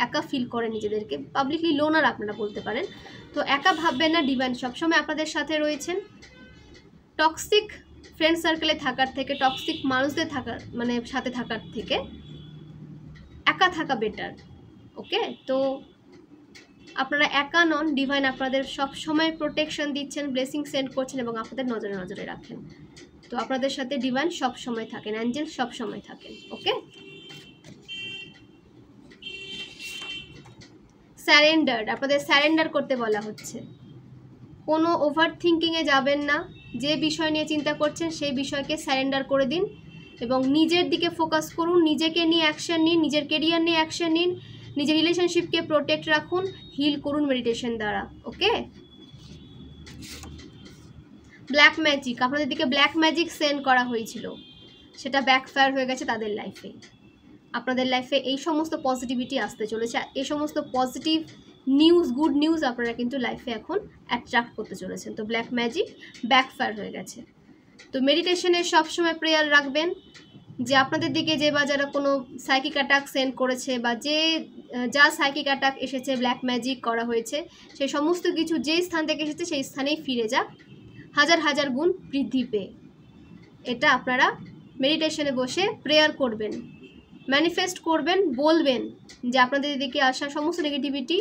একা ফিল করেন নিজেদেরকে, পাবলিকলি লোনার আপনারা বলতে পারেন। তো একা ভাববেন না, ডিভাইন সবসময় আপনাদের সাথে রয়েছেন। টক্সিক ফ্রেন্ড সার্কেলে থাকার থেকে, টক্সিক মানুষদের থাকার মানে সাথে থাকার থেকে একা থাকা বেটার। ওকে, তো আপনারা একা নন, ডিভাইন আপনাদের সব সময় প্রোটেকশন দিচ্ছেন, ব্লেসিং সেন্ড করছেন এবং আপনাদের নজরে নজরে রাখেন। তো আপনাদের সাথে ডিভাইন সব সময় থাকেন, অ্যাঞ্জেল সব সময় থাকেন। ওকে, স্যারেন্ডার, আপনাদের স্যারেন্ডার করতে বলা হচ্ছে। কোনো ওভার থিঙ্কিংয়ে যাবেন না, যে বিষয় নিয়ে চিন্তা করছেন সেই বিষয়কে স্যারেন্ডার করে দিন এবং নিজের দিকে ফোকাস করুন, নিজেকে নিয়ে অ্যাকশন নিন, নিজের কেরিয়ার নিয়ে অ্যাকশন নিন, নিজের রিলেশনশিপকে প্রোটেক্ট রাখুন, হিল করুন মেডিটেশন দ্বারা। ওকে, ব্ল্যাক ম্যাজিক, আপনাদের দিকে ব্ল্যাক ম্যাজিক সেন্ড করা হয়েছিল, সেটা ব্যাকফায়ার হয়ে গেছে তাদের লাইফে। আপনাদের লাইফে এই সমস্ত পজিটিভিটি আসতে চলেছে, এই সমস্ত পজিটিভ নিউজ, গুড নিউজ আপনারা কিন্তু লাইফে এখন অ্যাট্রাক্ট করতে চলেছেন। তো ব্ল্যাক ম্যাজিক ব্যাকফায়ার হয়ে গেছে। তো মেডিটেশনে সবসময় প্রেয়ার রাখবেন যে আপনাদের দিকে যে বা যারা কোনো সাইকিক অ্যাটাক সেন্ড করেছে বা যা সাইকিক অ্যাটাক এসেছে, ব্ল্যাক ম্যাজিক করা হয়েছে, সেই সমস্ত কিছু যেই স্থান থেকে এসেছে সেই স্থানেই ফিরে যাক হাজার হাজার গুণ বৃদ্ধি পেয়ে। এটা আপনারা মেডিটেশনে বসে প্রেয়ার করবেন, ম্যানিফেস্ট করবেন, বলবেন যে আপনাদের দিকে আসা সমস্ত নেগেটিভিটি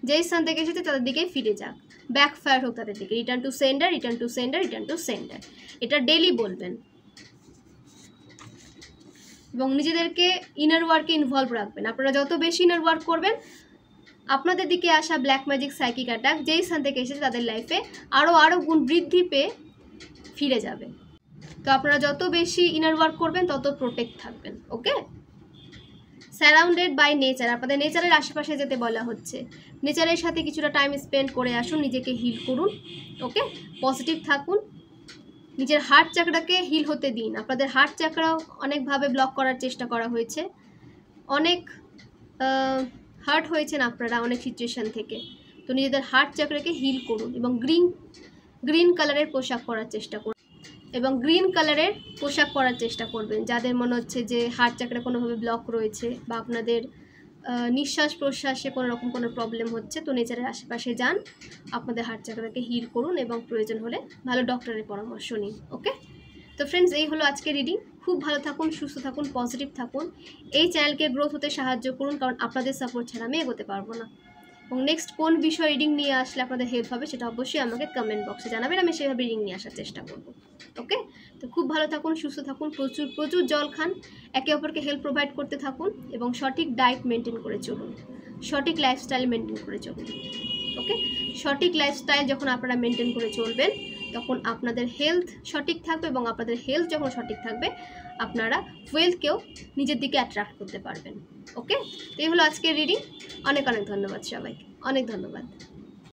যেই স্থান থেকে এসেছে তাদের দিকেই ফিরে যাক, ব্যাকফায়ার হোক তাদের দিকে, return to sender, return to sender, return to sender. এটা ডেইলি বলবেন এবং নিজেদেরকে ইনার ওয়ার্কে ইনভলভ রাখবেন। আপনারা যত বেশি ইনার ওয়ার্ক করবেন আপনাদের দিকে আসা ব্ল্যাক ম্যাজিক, সাইকিক অ্যাটাক যেই স্থান থেকে এসেছে তাদের লাইফে আরও গুণ বৃদ্ধি পেয়ে ফিরে যাবে। তো আপনারা যত বেশি ইনার ওয়ার্ক করবেন তত প্রোটেক্ট থাকবেন। ওকে, সারাউন্ডেড বাই নেচার, আপনাদের নেচারের আশেপাশে যেতে বলা হচ্ছে, নেচারের সাথে কিছুটা টাইম স্পেন্ড করে আসুন, নিজেকে হিল করুন। ওকে, পজিটিভ থাকুন, নিজের হার্ট চাকরাকে হিল হতে দিন। আপনাদের হার্ট চাকরাও অনেকভাবে ব্লক করার চেষ্টা করা হয়েছে, অনেক হার্ট হয়েছেন আপনারা অনেক সিচুয়েশান থেকে। তো নিজেদের হার্ট চাকরাকে হিল করুন এবং গ্রিন কালারের পোশাক পরার চেষ্টা করুন এবং গ্রিন কালারের পোশাক পরার চেষ্টা করবেন যাদের মনে হচ্ছে যে হার্ট চাকরা কোনোভাবে ব্লক রয়েছে বা আপনাদের নিঃশ্বাস প্রশ্বাসে কোনো রকম কোনো প্রবলেম হচ্ছে। তো নেচারের আশেপাশে যান, আপনাদের হার্ট চাকরাকে হিল করুন এবং প্রয়োজন হলে ভালো ডক্টরের পরামর্শ নিন। ওকে, তো ফ্রেন্ডস, এই হলো আজকে রিডিং। খুব ভালো থাকুন, সুস্থ থাকুন, পজিটিভ থাকুন, এই চ্যানেলকে গ্রোথ হতে সাহায্য করুন, কারণ আপনাদের সাপোর্ট ছাড়া আমি এগোতে পারবো না। এবং নেক্সট কোন বিষয় রিডিং নিয়ে আসলে আপনাদের হেল্প হবে সেটা অবশ্যই আমাকে কমেন্ট বক্সে জানাবেন, আমি সেভাবে রিডিং নিয়ে আসার চেষ্টা করব। ওকে, তো খুব ভালো থাকুন, সুস্থ থাকুন, প্রচুর জল খান, একে অপরকে হেল্প প্রোভাইড করতে থাকুন এবং সঠিক ডায়েট মেনটেন করে চলুন, সঠিক লাইফস্টাইল মেনটেন করে চলুন। ওকে, সঠিক লাইফস্টাইল যখন আপনারা মেনটেন করে চলবেন তখন আপনাদের হেলথ সঠিক থাকবে, এবং আপনাদের হেলথ যখন সঠিক থাকবে আপনারা ওয়েলথকেও নিজের দিকে অ্যাট্রাক্ট করতে পারবেন। ওকে, তো এই হলো আজকের রিডিং। অনেক অনেক ধন্যবাদ সবাইকে, অনেক ধন্যবাদ।